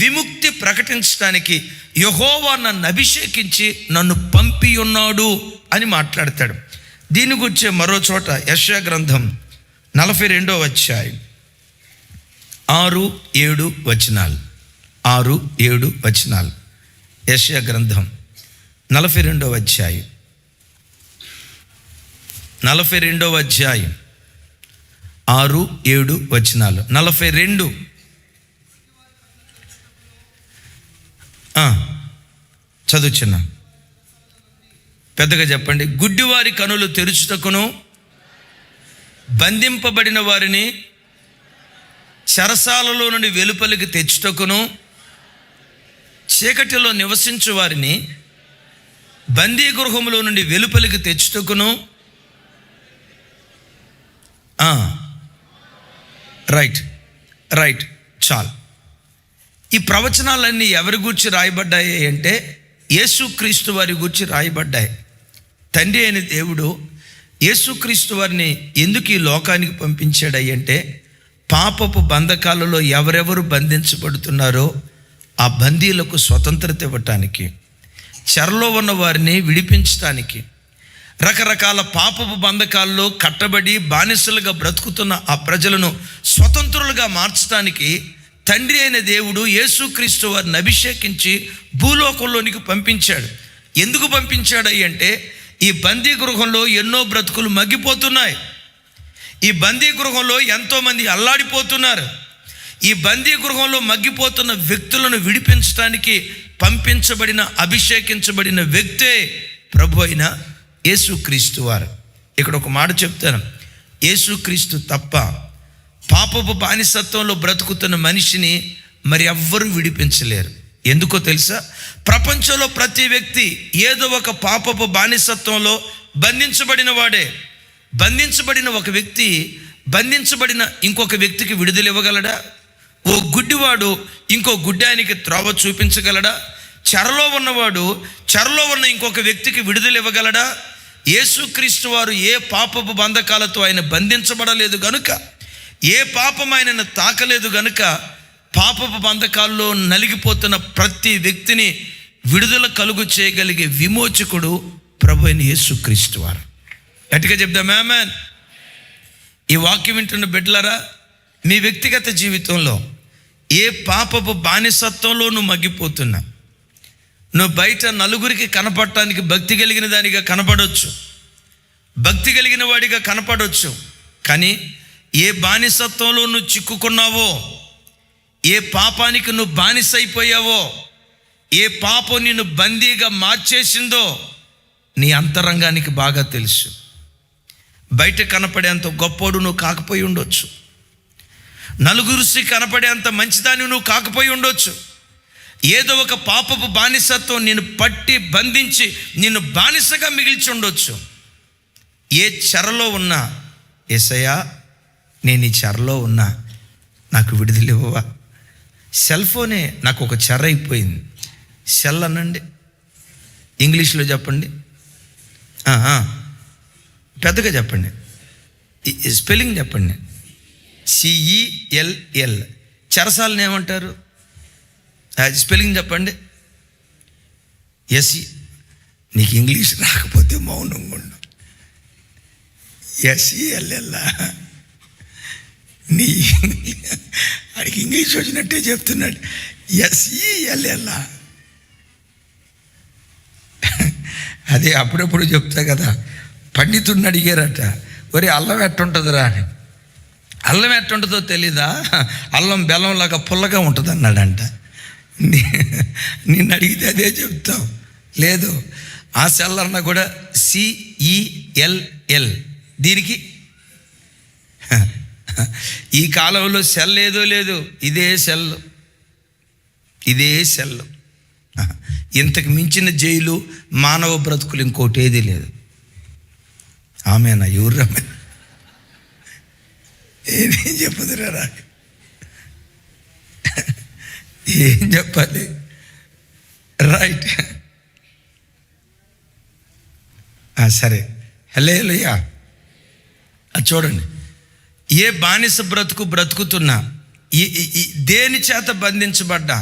విముక్తి ప్రకటించడానికి యెహోవా నన్ను అభిషేకించి నన్ను పంపి ఉన్నాడు అని మాట్లాడతాడు. దీని గురించి మరో చోట యెషయా గ్రంథం 42వ అధ్యాయం 6-7 వచనాలు, 6-7 వచనాలు. యెషయా గ్రంథం 42వ అధ్యాయం 6-7 వచనాలు. 42 చదువుచున్నా, పెద్దగా చెప్పండి. గుడ్డివారి కనులు తెరుచుటకును, బంధింపబడిన వారిని చెరసాలలో నుండి వెలుపలికి తెచ్చుటకును, చీకటిలో నివసించు వారిని బందీ గృహములో నుండి వెలుపలికి తెచ్చుటకును. రైట్ చాలు. ఈ ప్రవచనాలన్నీ ఎవరి గురించి రాయబడ్డాయి అంటే యేసుక్రీస్తు వారి గురించి రాయబడ్డాయి. తండ్రి అయిన దేవుడు యేసుక్రీస్తు వారిని ఎందుకు ఈ లోకానికి పంపించాడు అంటే పాపపు బంధకాలలో ఎవరెవరు బంధించబడుతున్నారో ఆ బందీలకు స్వతంత్రత ఇవ్వటానికి, చెరలో ఉన్న వారిని విడిపించటానికి, రకరకాల పాపపు బంధకాల్లో కట్టబడి బానిసలుగా బ్రతుకుతున్న ఆ ప్రజలను స్వతంత్రులుగా మార్చడానికి తండ్రి అయిన దేవుడు యేసుక్రీస్తు వారిని అభిషేకించి భూలోకంలోనికి పంపించాడు. ఎందుకు పంపించాడు అంటే ఈ బందీ గృహంలో ఎన్నో బ్రతుకులు మగ్గిపోతున్నాయి. ఈ బందీ గృహంలో ఎంతోమంది అల్లాడిపోతున్నారు. ఈ బందీ గృహంలో మగ్గిపోతున్న వ్యక్తులను విడిపించడానికి పంపించబడిన, అభిషేకించబడిన వ్యక్తే ప్రభు అయిన యేసుక్రీస్తు వారు. ఇక్కడ ఒక మాట చెప్తాను, యేసుక్రీస్తు తప్ప పాపపు బానిసత్వంలో బ్రతుకుతున్న మనిషిని మరి ఎవ్వరూ విడిపించలేరు. ఎందుకో తెలుసా? ప్రపంచంలో ప్రతి వ్యక్తి ఏదో ఒక పాపపు బానిసత్వంలో బంధించబడిన వాడే. బంధించబడిన ఒక వ్యక్తి బంధించబడిన ఇంకొక వ్యక్తికి విడుదల ఇవ్వగలడా? ఓ గుడ్డివాడు ఇంకో గుడ్డానికి త్రోవ చూపించగలడా? చెరలో ఉన్నవాడు చెరలో ఉన్న ఇంకొక వ్యక్తికి విడుదల ఇవ్వగలడా? యేసుక్రీస్తు వారు ఏ పాపపు బంధకాలతో ఆయన బంధించబడలేదు గనుక, ఏ పాపం ఆయనను తాకలేదు గనుక పాపపు బంధకాల్లో నలిగిపోతున్న ప్రతి వ్యక్తిని విడుదల కలుగు చేయగలిగే విమోచకుడు ప్రభు అయిన యేసుక్రీస్తు వారు. గట్టిగా చెప్దాం ఆమేన్. ఈ వాక్యం వింటున్న బిడ్డలారా, మీ వ్యక్తిగత జీవితంలో ఏ పాపపు బానిసత్వంలో నువ్వు మగ్గిపోతున్నా, నువ్వు బయట నలుగురికి కనపడటానికి భక్తి కలిగిన దానిగా కనపడవచ్చు, భక్తి కలిగిన వాడిగా కనపడవచ్చు, కానీ ఏ బానిసత్వంలో నువ్వు చిక్కుకున్నావో, ఏ పాపానికి నువ్వు బానిస అయిపోయావో, ఏ పాపం నిన్ను బందీగా మార్చేసిందో నీ అంతరంగానికి బాగా తెలుసు. బయట కనపడేంత గొప్పోడు నువ్వు కాకపోయి ఉండొచ్చు, నలుగురిసి కనపడేంత మంచిదాన్ని నువ్వు కాకపోయి ఉండొచ్చు. ఏదో ఒక పాపపు బానిసత్వం నిన్ను పట్టి బంధించి నిన్ను బానిసగా మిగిల్చి ఉండొచ్చు. ఏ చెరలో ఉన్నా, యేసయ్యా నేను ఈ చెరలో ఉన్నా, నాకు విడుదల ఇవ్వవా? సెల్ ఫోనే నాకు ఒక చెర అయిపోయింది. సెల్ అనండి, ఇంగ్లీష్లో చెప్పండి, పెద్దగా చెప్పండి, స్పెల్లింగ్ చెప్పండి. CELL. చెరసాలని ఏమంటారు? స్పెల్లింగ్ చెప్పండి. నీకు ఇంగ్లీష్ రాకపోతే మౌనంగా ఉండు. SELL. నీ ఆడికి ఇంగ్లీష్ వచ్చినట్టే చెప్తున్నాడు. SELL. అదే అప్పుడప్పుడు చెప్తా కదా, పండితుడిని అడిగారట, ఒరే అల్లం ఎట్టుంటుందిరా అని. అల్లం ఎట్టుంటుందో తెలీదా? అల్లం బెల్లంలాగా పుల్లగా ఉంటుంది అన్నాడంట. నిన్ను అడిగితే అదే చెప్తావు. లేదు, ఆ సెల్ అన్నా కూడా CELL. దీనికి ఈ కాలంలో సెల్ ఏదో లేదు, ఇదే సెల్. ఇంతకు మించిన జైలు మానవ బ్రతుకులు ఇంకోటి ఏది లేదు. ఆమెనా? ఎవరమ్మ? ఏం చెప్పదురా, ఏం చెప్పాలి? రైట్. సరే, హల్లెలూయా. చూడండి, ఏ బానిస బ్రతుకుతున్నా, దేని చేత బంధించబడ్డా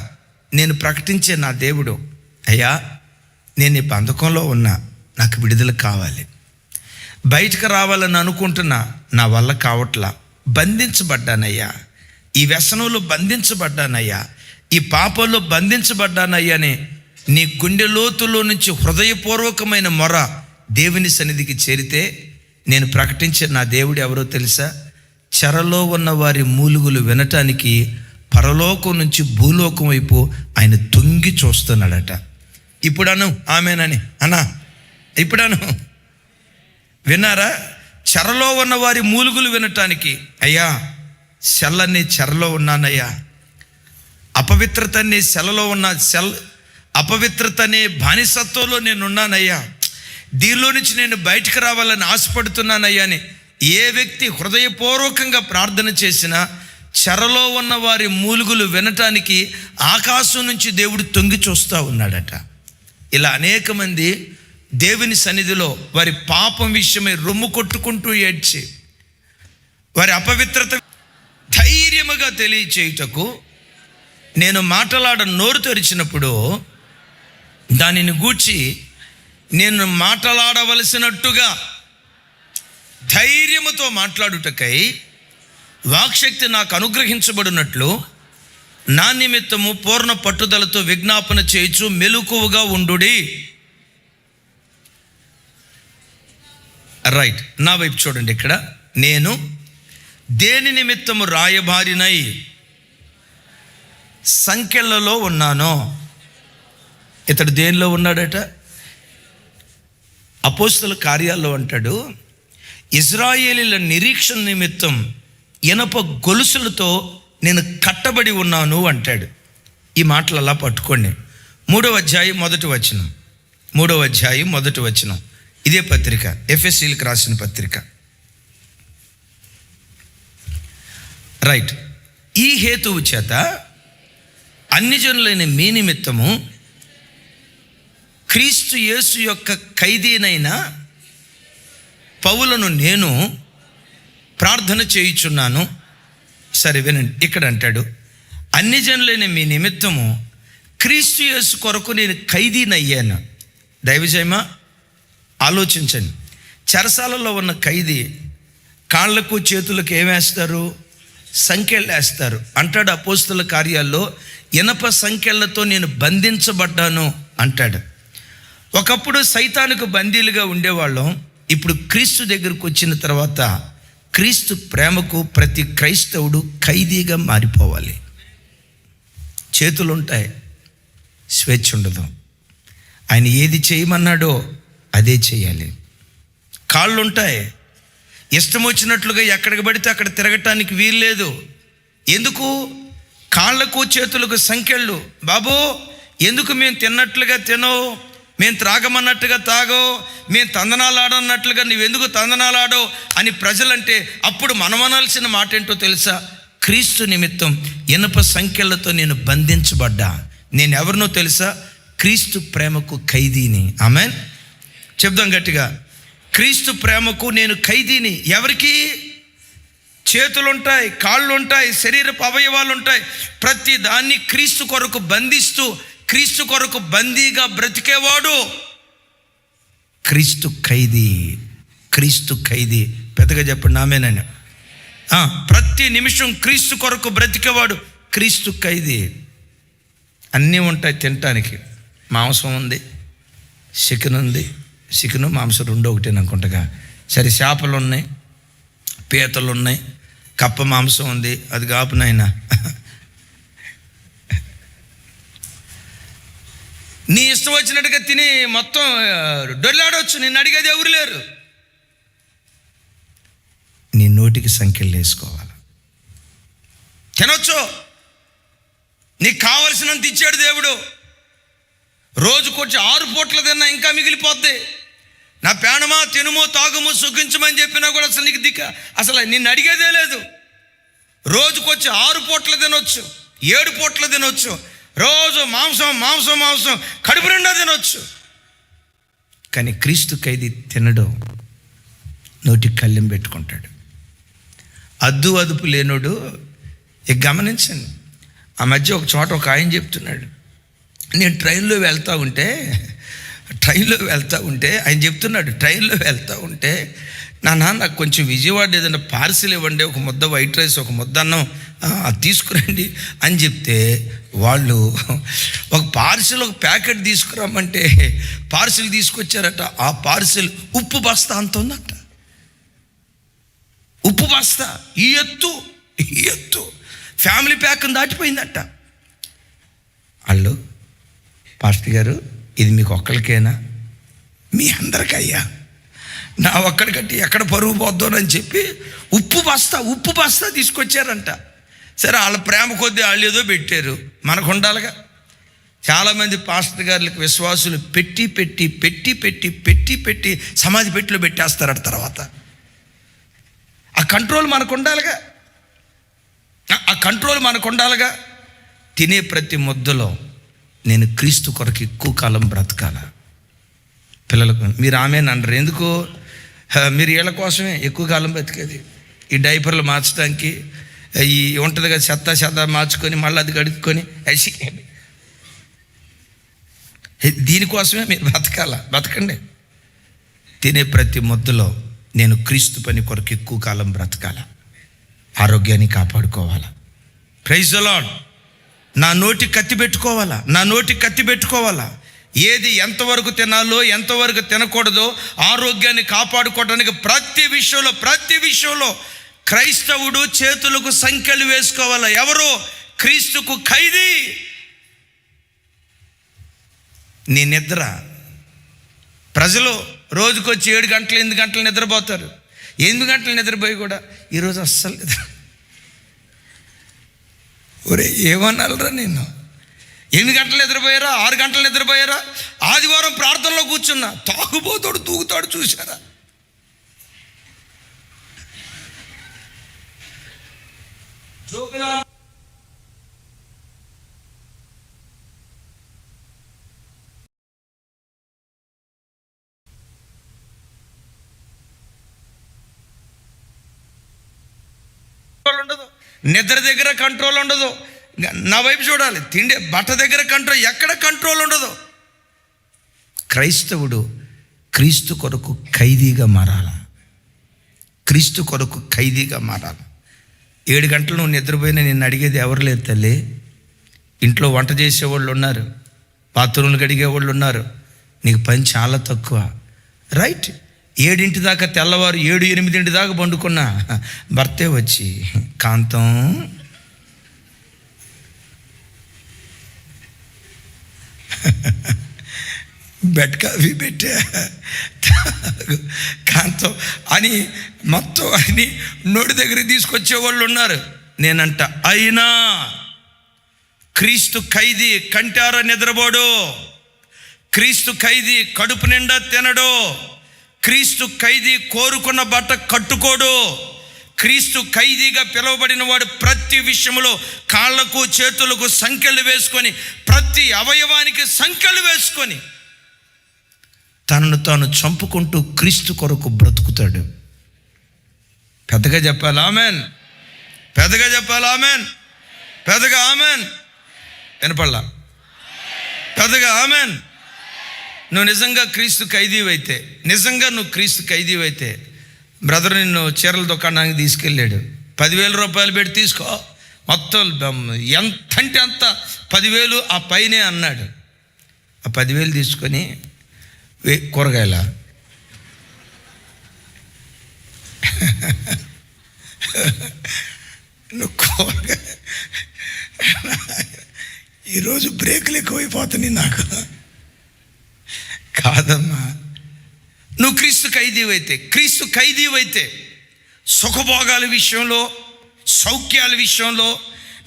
నేను ప్రకటించే నా దేవుడు, అయ్యా నేను ఈ బంధకంలో ఉన్నా, నాకు విడుదల కావాలి, బయటకు రావాలని అనుకుంటున్నా, నా వల్ల కావట్లా, బంధించబడ్డానయ్యా, ఈ వ్యసనంలో బంధించబడ్డానయ్యా, ఈ పాపంలో బంధించబడ్డానయ్యా అని నీ గుండె లోతులో నుంచి హృదయపూర్వకమైన మొర దేవుని సన్నిధికి చేరితే, నేను ప్రకటించే నా దేవుడు ఎవరో తెలుసా? చెరలో ఉన్న వారి మూలుగులు వినటానికి పరలోకం నుంచి భూలోకం వైపు ఆయన తొంగి చూస్తున్నాడట. ఇప్పుడను ఆమెనని అన్నా, ఇప్పుడను విన్నారా? చెరలో ఉన్న వారి మూలుగులు వినటానికి, అయ్యా సెల్లని చెరలో ఉన్నానయ్యా, అపవిత్రత అనే సెలలో ఉన్న అపవిత్రత అనే బానిసత్వంలో నేనున్నానయ్యా, దీనిలో నుంచి నేను బయటకు రావాలని ఆశపడుతున్నానయ్యా అని ఏ వ్యక్తి హృదయపూర్వకంగా ప్రార్థన చేసినా చెరలో ఉన్న వారి మూలుగులు వినటానికి ఆకాశం నుంచి దేవుడు తొంగి చూస్తూ ఉన్నాడట. ఇలా అనేక మంది దేవుని సన్నిధిలో వారి పాపం విషయమై రొమ్ము కొట్టుకుంటూ ఏడ్చి వారి అపవిత్రత ధైర్యముగా తెలియచేయుటకు నేను నోరు తెరిచినప్పుడు దానిని గూర్చి నేను మాట్లాడవలసినట్టుగా ధైర్యముతో మాట్లాడుటకై వాక్శక్తి నాకు అనుగ్రహించబడినట్లు నా నిమిత్తము పూర్ణ పట్టుదలతో విజ్ఞాపన చేయుచు మెలకువగా ఉండుడి. రైట్, నా వైపు చూడండి. ఇక్కడ నేను దేని నిమిత్తము రాయబారినై సంఖ్యలలో ఉన్నానో, ఇతడు దేనిలో ఉన్నాడట? అపోస్తల కార్యాల్లో అంటాడు, ఇజ్రాయేలీల నిరీక్షణ నిమిత్తం ఇనప గొలుసులతో నేను కట్టబడి ఉన్నాను అంటాడు. ఈ మాటలు అలా పట్టుకోండి. 3వ అధ్యాయం 1వ వచనం, 3వ అధ్యాయం 1వ వచనం, ఇదే పత్రిక, ఎఫెసీయులకు రాసిన పత్రిక. రైట్. ఈ హేతువు చేత అన్ని జనులైన మీ నిమిత్తము క్రీస్తు యేసు యొక్క ఖైదీనైన పౌలను నేను ప్రార్థన చేయుచున్నాను. సరే వినండి, ఇక్కడ అంటాడు, అన్ని జనులైన మీ నిమిత్తము క్రీస్తు యేసు కొరకు నేను ఖైదీనయ్యాను. దైవజయమా, ఆలోచించండి. చెరసాలలో ఉన్న ఖైదీ కాళ్ళకు చేతులకు ఏమేస్తారు? సంకెళ్ళు వేస్తారు. అంటాడు అపోస్తల కార్యాల్లో, ఇనప సంకెళ్లతో నేను బంధించబడ్డాను అంటాడు. ఒకప్పుడు సైతానుకు బందీలుగా ఉండేవాళ్ళం. ఇప్పుడు క్రీస్తు దగ్గరకు వచ్చిన తర్వాత క్రీస్తు ప్రేమకు ప్రతి క్రైస్తవుడు ఖైదీగా మారిపోవాలి. చేతులుంటాయి, స్వేచ్ఛ ఉండదు. ఆయన ఏది చేయమన్నాడో అదే చేయాలి. కాళ్ళుంటాయి, ఇష్టం వచ్చినట్లుగా ఎక్కడికి పడితే అక్కడ తిరగటానికి వీల్లేదు. ఎందుకు? కాళ్ళకు చేతులకు సంకెళ్ళు. బాబు, ఎందుకు మేము తిన్నట్లుగా తినవు, మేము త్రాగమన్నట్టుగా తాగో, మేము తందనాలాడన్నట్లుగా నువ్వెందుకు తందనాలాడో అని ప్రజలంటే, అప్పుడు మనమనాల్సిన మాట ఏంటో తెలుసా? క్రీస్తు నిమిత్తం ఇనప సంఖ్యలతో నేను బంధించబడ్డా. నేను ఎవరినో తెలుసా? క్రీస్తు ప్రేమకు ఖైదీని. ఆమేన్. చెప్దాం గట్టిగా, క్రీస్తు ప్రేమకు నేను ఖైదీని. ఎవరికి? చేతులుంటాయి, కాళ్ళుంటాయి, శరీరపు అవయవాలు ఉంటాయి. ప్రతి దాన్ని క్రీస్తు కొరకు బంధిస్తూ క్రీస్తు కొరకు బందీగా బ్రతికేవాడు క్రీస్తు ఖైదీ. క్రీస్తు ఖైదీ. పెద్దగా చెప్పండి ఆమేనని. ప్రతి నిమిషం క్రీస్తు కొరకు బ్రతికేవాడు క్రీస్తు ఖైదీ. అన్నీ ఉంటాయి తినటానికి. మాంసం ఉంది, చికెన్ ఉంది, చికెను మాంసం రెండో ఒకటి అనుకుంటగా. సరే, చేపలు ఉన్నాయి, పీతలు ఉన్నాయి, కప్ప మాంసం ఉంది. అది కాపునైనా నీ ఇష్టం వచ్చినట్టుగా తిని మొత్తం డొల్లాడవచ్చు. నిన్ను అడిగేది ఎవరు లేరు. నీ నోటికి సంఖ్యలు వేసుకోవాలి. తినొచ్చు, నీకు కావలసినంత ఇచ్చాడు దేవుడు. రోజుకొచ్చి 6 పూట్ల తిన్నా ఇంకా మిగిలిపోద్ది. నా ప్రాణమా తినుము తాగుము సుఖించమని చెప్పినా కూడా అసలు నీకు అసలు నిన్ను అడిగేదే లేదు. రోజుకొచ్చి 6 పూట్ల తినొచ్చు, 7 పూట్ల తినొచ్చు. రోజు మాంసం మాంసం మాంసం కడుపు నిండా తినొచ్చు. కానీ క్రీస్తు ఖైదీ తినడు, నోటికి కళ్ళెం పెట్టుకుంటాడు. అద్దు అదుపు లేనోడు. ఇక గమనించండి, ఆ మధ్య ఒక చోట ఒక ఆయన చెప్తున్నాడు, నేను ట్రైన్లో వెళ్తూ ఉంటే ఆయన చెప్తున్నాడు, ట్రైన్లో వెళ్తూ ఉంటే నాన్న నాకు కొంచెం విజయవాడ ఏదైనా పార్సిల్ ఇవ్వండి, ఒక ముద్ద వైట్ రైస్, ఒక ముద్ద అన్నం తీసుకురండి అని చెప్తే వాళ్ళు ఒక పార్సిల్, ఒక ప్యాకెట్ తీసుకురమ్మంటే పార్సిల్ తీసుకొచ్చారట. ఆ పార్సిల్ ఉప్పు బస్తా అంత ఉందంట. ఉప్పు బస్తా ఈ ఎత్తు ఫ్యామిలీ ప్యాక్ని దాటిపోయిందట. వాళ్ళు, పాస్టర్ గారు ఇది మీకు ఒక్కరికేనా? మీ అందరికయ్యా, నా ఒక్కడికంటే ఎక్కడ పరుగు పోద్దానని చెప్పి ఉప్పు బస్తా తీసుకొచ్చారంట. సరే, వాళ్ళ ప్రేమ కొద్దీ వాళ్ళు ఏదో పెట్టారు, మనకు ఉండాలిగా. చాలామంది పాస్టర్ గారులకు విశ్వాసులు పెట్టి పెట్టి పెట్టి పెట్టి పెట్టి పెట్టి సమాధి పెట్టిలో పెట్టేస్తారట. తర్వాత ఆ కంట్రోల్ మనకు ఉండాలిగా. తినే ప్రతి ముద్దలో నేను క్రీస్తు కొరకు ఎక్కువ కాలం బ్రతకాల. పిల్లలకు మీరు ఆమెను అంటారు, ఎందుకు? మీరు వీళ్ళ కోసమే ఎక్కువ కాలం బ్రతికేది. ఈ డైపర్లు మార్చడానికి ఈ ఉంటుంది కదా, చెత్త మార్చుకొని మళ్ళీ అది కడుక్కొని దీనికోసమే మీరు బతకండి. తినే ప్రతి ముద్దలో నేను క్రీస్తు పని కొరకు ఎక్కువ కాలం బ్రతకాల, ఆరోగ్యాన్ని కాపాడుకోవాలా. Praise the lord. నా నోటికి కత్తి పెట్టుకోవాలా. ఏది ఎంతవరకు తినాలో ఎంతవరకు తినకూడదో ఆరోగ్యాన్ని కాపాడుకోవడానికి ప్రతి విషయంలో క్రైస్తవుడు చేతులకు సంఖ్యలు వేసుకోవాలా. ఎవరు? క్రీస్తుకు ఖైదీ. నీ నిద్ర, ప్రజలు రోజుకొచ్చి 7 గంటలు 8 గంటలు నిద్రపోతారు. 8 గంటలు నిద్రపోయి కూడా ఈరోజు అస్సలు నిద్ర. ఒరే ఏమన్నారా నిన్ను? 8 గంటలు నిద్రపోయారా? 6 గంటలు నిద్రపోయారా? ఆదివారం ప్రార్థనలో కూర్చున్నా, తాగుబోతాడు తూగుతాడు, చూసారా? ఉండదు, నిద్ర దగ్గర కంట్రోల్ ఉండదు. నా వైపు చూడాలి, తిండి బట్ట దగ్గర కంట్రోల్, ఎక్కడ కంట్రోల్ ఉండదు. క్రైస్తవుడు క్రీస్తు కొరకు ఖైదీగా మారాల. 7 గంటలు నువ్వు నిద్రపోయినా నిన్ను అడిగేది ఎవరు లేదు తల్లి. ఇంట్లో వంట చేసేవాళ్ళు ఉన్నారు, బాత్రూమ్లు కడిగేవాళ్ళు ఉన్నారు. నీకు పని చాలా తక్కువ. రైట్, 7 దాకా తెల్లవారు 7-8 దాకా పండుకున్నా భర్తే వచ్చి, కాంతం బెడ్ కాఫీ పెట్టా కాంతం అని మొత్తం అని నోటి దగ్గరికి తీసుకొచ్చేవాళ్ళు ఉన్నారు. నేనంట, అయినా క్రీస్తు ఖైదీ కంటారా నిద్రపోడు, క్రీస్తు ఖైదీ కడుపు నిండా తినడు, క్రీస్తు ఖైదీ కోరుకున్న బట్ట కట్టుకోడు. క్రీస్తు ఖైదీగా పిలువబడిన వాడు ప్రతి విషయంలో కాళ్లకు చేతులకు సంకెళ్ళు వేసుకొని, ప్రతి అవయవానికి సంకెళ్ళు వేసుకొని తనను తాను చంపుకుంటూ క్రీస్తు కొరకు బ్రతుకుతాడు. పెద్దగా చెప్పాలి ఆమెన్. పెద్దగా ఆమెన్. వినపడలా? పెద్దగా ఆమెన్. నువ్వు నిజంగా క్రీస్తు ఖైదీవైతే బ్రదర్ నిన్ను చీరల దుకాణానికి తీసుకెళ్ళాడు, 10,000 రూపాయలు పెట్టి తీసుకో, మొత్తం ఎంతంటే అంత 10,000 ఆ పైనే అన్నాడు. ఆ 10,000 తీసుకొని కూరగాయల నువ్వు కూరగాయ, ఈరోజు బ్రేకులు ఎక్కువైపోతున్నాయి నాకు. కాదమ్మా, నువ్వు క్రీస్తు ఖైదీవైతే సుఖభోగాల విషయంలో, సౌఖ్యాల విషయంలో,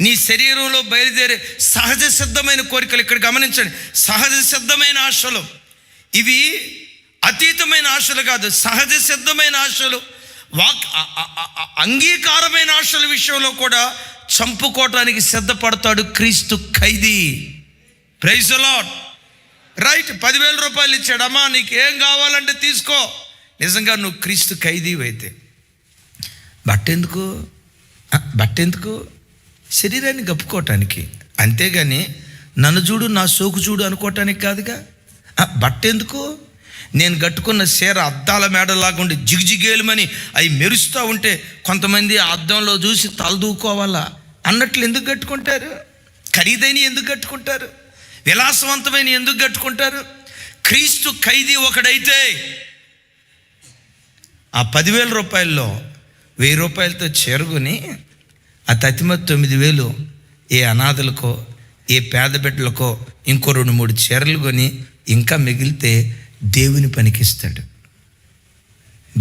నీ శరీరంలో బయలుదేరే సహజ సిద్ధమైన కోరికలు, ఇక్కడ గమనించండి, సహజ సిద్ధమైన ఆశలు, ఇవి అతీతమైన ఆశలు కాదు, సహజ సిద్ధమైన ఆశలు, అంగీకారమైన ఆశల విషయంలో కూడా చంపుకోవటానికి సిద్ధపడతాడు క్రీస్తు ఖైదీ. Praise the lord. రైట్, 10,000 రూపాయలు ఇచ్చాడు. అమ్మా నీకు ఏం కావాలంటే తీసుకో. నిజంగా నువ్వు క్రీస్తు ఖైదీవైతే బట్టెందుకు? శరీరాన్ని కప్పుకోవటానికి, అంతేగాని నన్ను చూడు నా సోకు చూడు అనుకోవటానికి కాదుగా. బట్టెందుకు? నేను కట్టుకున్న చీర అద్దాల మేడలాగా ఉండి జిగిజిగేలుమని అవి మెరుస్తూ ఉంటే కొంతమంది ఆ అద్దంలో చూసి తలదూకోవాలా అన్నట్లు ఎందుకు కట్టుకుంటారు? ఖరీదైన ఎందుకు కట్టుకుంటారు? విలాసవంతమైన ఎందుకు కట్టుకుంటారు? క్రీస్తు ఖైదీ ఒకడైతే ఆ 10,000 రూపాయల్లో 1,000 రూపాయలతో చేరుకుని ఆ తతిమ 9,000 ఏ అనాథలకో ఏ పేద బిడ్డలకో ఇంకో 2-3 చీరలు కొని ఇంకా మిగిలితే దేవుని పనికిస్తాడు.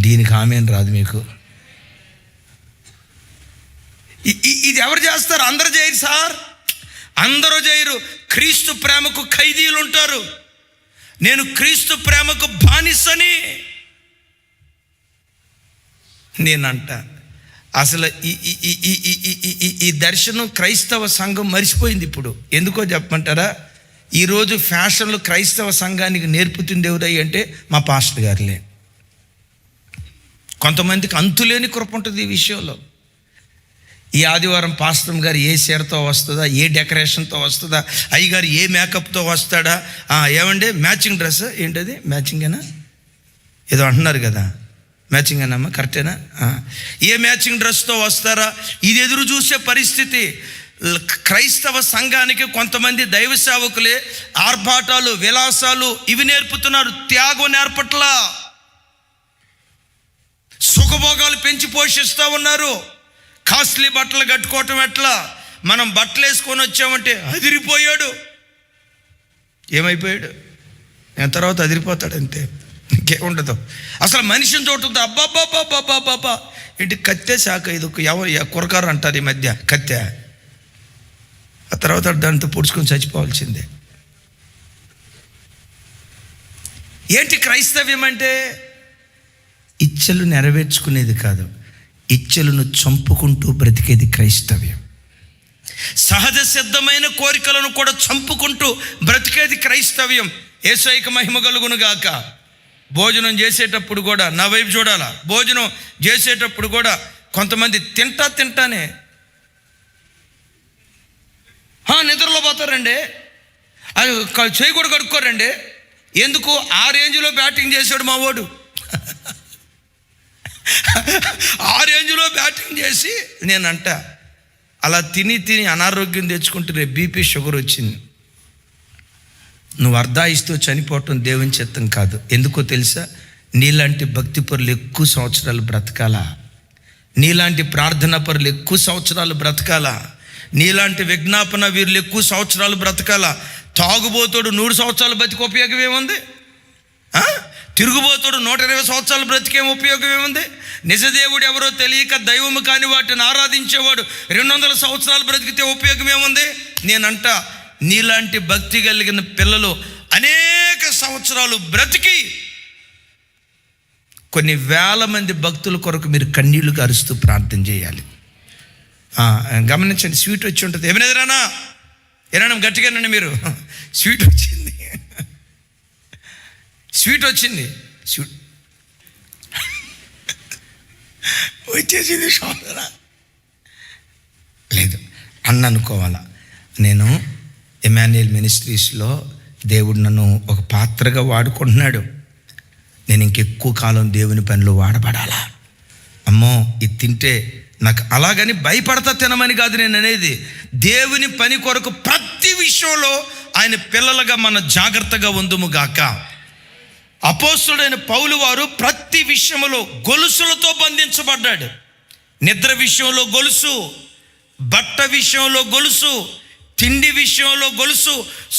దీనికి ఆమేన్ రాదు మీకు. ఇది ఎవరు చేస్తారు? అందరూ చేయరు సార్, అందరూ చేయరు. క్రీస్తు ప్రేమకు ఖైదీలు ఉంటారు. నేను క్రీస్తు ప్రేమకు బానిసని నేనంట. అసలు ఈ దర్శనం క్రైస్తవ సంఘం మర్చిపోయింది ఇప్పుడు. ఎందుకో చెప్పమంటారా? ఈరోజు ఫ్యాషన్లు క్రైస్తవ సంఘానికి నేర్పుతుంది ఎవరై అంటే మా పాస్టర్ గారులే. కొంతమందికి అంతులేని కృప ఉంటుంది ఈ విషయంలో. ఈ ఆదివారం పాస్టర్ గారు ఏ చీరతో వస్తుందా, ఏ డెకరేషన్తో వస్తుందా, అయ్యగారు ఏ మేకప్తో వస్తాడా, ఏమంటే మ్యాచింగ్ డ్రెస్ ఏంటది, మ్యాచింగేనా ఏదో అంటున్నారు కదా, మ్యాచింగ్ అన్నమ్మా కరెక్టేనా? ఏ మ్యాచింగ్ డ్రెస్తో వస్తారా, ఇది ఎదురు చూసే పరిస్థితి. క్రైస్తవ సంఘానికి కొంతమంది దైవ సేవకులే ఆర్భాటాలు విలాసాలు ఇవి నేర్పుతున్నారు, త్యాగం నేర్పట్లా. సుఖభోగాలు పెంచి పోషిస్తూ ఉన్నారు. కాస్ట్లీ బట్టలు కట్టుకోవటం ఎట్లా? మనం బట్టలు వేసుకొని వచ్చామంటే అదిరిపోయాడు. ఏమైపోయాడు? తర్వాత అదిరిపోతాడు అంతే, ఇంకేముండదు. అసలు మనిషిని చూడటం అబ్బాబ్బాబ్బాబ్బాబ్బా ఏంటి కత్తె శాఖ, ఇది కురకారు అంటారు ఈ మధ్య కత్తె. ఆ తర్వాత దాంతో పొడుచుకొని చచ్చిపోవాల్సిందే. ఏంటి క్రైస్తవ్యం అంటే? ఇచ్చలు నెరవేర్చుకునేది కాదు, ఇచ్చలను చంపుకుంటూ బ్రతికేది క్రైస్తవ్యం. సహజ సిద్ధమైన కోరికలను కూడా చంపుకుంటూ బ్రతికేది క్రైస్తవ్యం. యేసయ్యకు మహిమ కలుగును గాక. భోజనం చేసేటప్పుడు కూడా నా వైపు చూడాలా. భోజనం చేసేటప్పుడు కూడా కొంతమంది తింటానే నిద్రలో పోతారండి, అది చేయి కూడా కడుక్కోరండి. ఎందుకు? ఆ రేంజ్లో బ్యాటింగ్ చేశాడు మా వాడు. ఆ రేంజ్లో బ్యాటింగ్ చేసి నేనంట అలా తిని అనారోగ్యం తెచ్చుకుంటే రేపు బీపీ షుగర్ వచ్చింది. నువ్వు అర్ధాయిస్తూ చనిపోవటం దేవుని చిత్తం కాదు. ఎందుకో తెలుసా? నీలాంటి భక్తి పరులు ఎక్కువ సంవత్సరాలు బ్రతకాలా, నీలాంటి ప్రార్థన పరులు ఎక్కువ సంవత్సరాలు బ్రతకాలా, నీలాంటి విజ్ఞాపన వీరులు ఎక్కువ సంవత్సరాలు బ్రతకాలా. తాగుబోతుడు 100 సంవత్సరాలు బ్రతికి ఉపయోగం ఏముంది? తిరుగుబోతుడు 120 సంవత్సరాలు బ్రతికేం ఉపయోగం ఏముంది? నిజదేవుడు ఎవరో తెలియక దైవము కాని వాటిని ఆరాధించేవాడు 200 సంవత్సరాలు బ్రతికితే ఉపయోగం ఏముంది? నేనంట నీలాంటి భక్తి కలిగిన పిల్లలు అనేక సంవత్సరాలు బ్రతికి కొన్ని వేల మంది భక్తుల కొరకు మీరు కన్నీళ్లు గారుస్తూ ప్రార్థన చేయాలి. గమనించండి, స్వీట్ వచ్చి ఉంటుంది. ఏమనేదిరానా ఏనా గట్టిగానండి మీరు, స్వీట్ వచ్చింది, స్వీట్ వచ్చేసింది సోదరా. లేదు అన్న అనుకోవాలా. నేను ఎమాన్యుయల్ మినిస్ట్రీస్లో దేవుడు నన్ను ఒక పాత్రగా వాడుకుంటున్నాడు. నేను ఇంకెక్కువ కాలం దేవుని పనిలో వాడబడాలా. అమ్మో ఇది తింటే నాకు అలాగని భయపడతా తినమని కాదు నేను అనేది. దేవుని పని కొరకు ప్రతి విషయంలో ఆయన పిల్లలుగా మన జాగ్రత్తగా ఉందుముగాక. అపోస్తుడైన పౌలు వారు ప్రతి విషయంలో గొలుసులతో బంధించబడ్డాడు. నిద్ర విషయంలో గొలుసు, బట్ట విషయంలో గొలుసు, తిండి విషయంలో గొలుసు,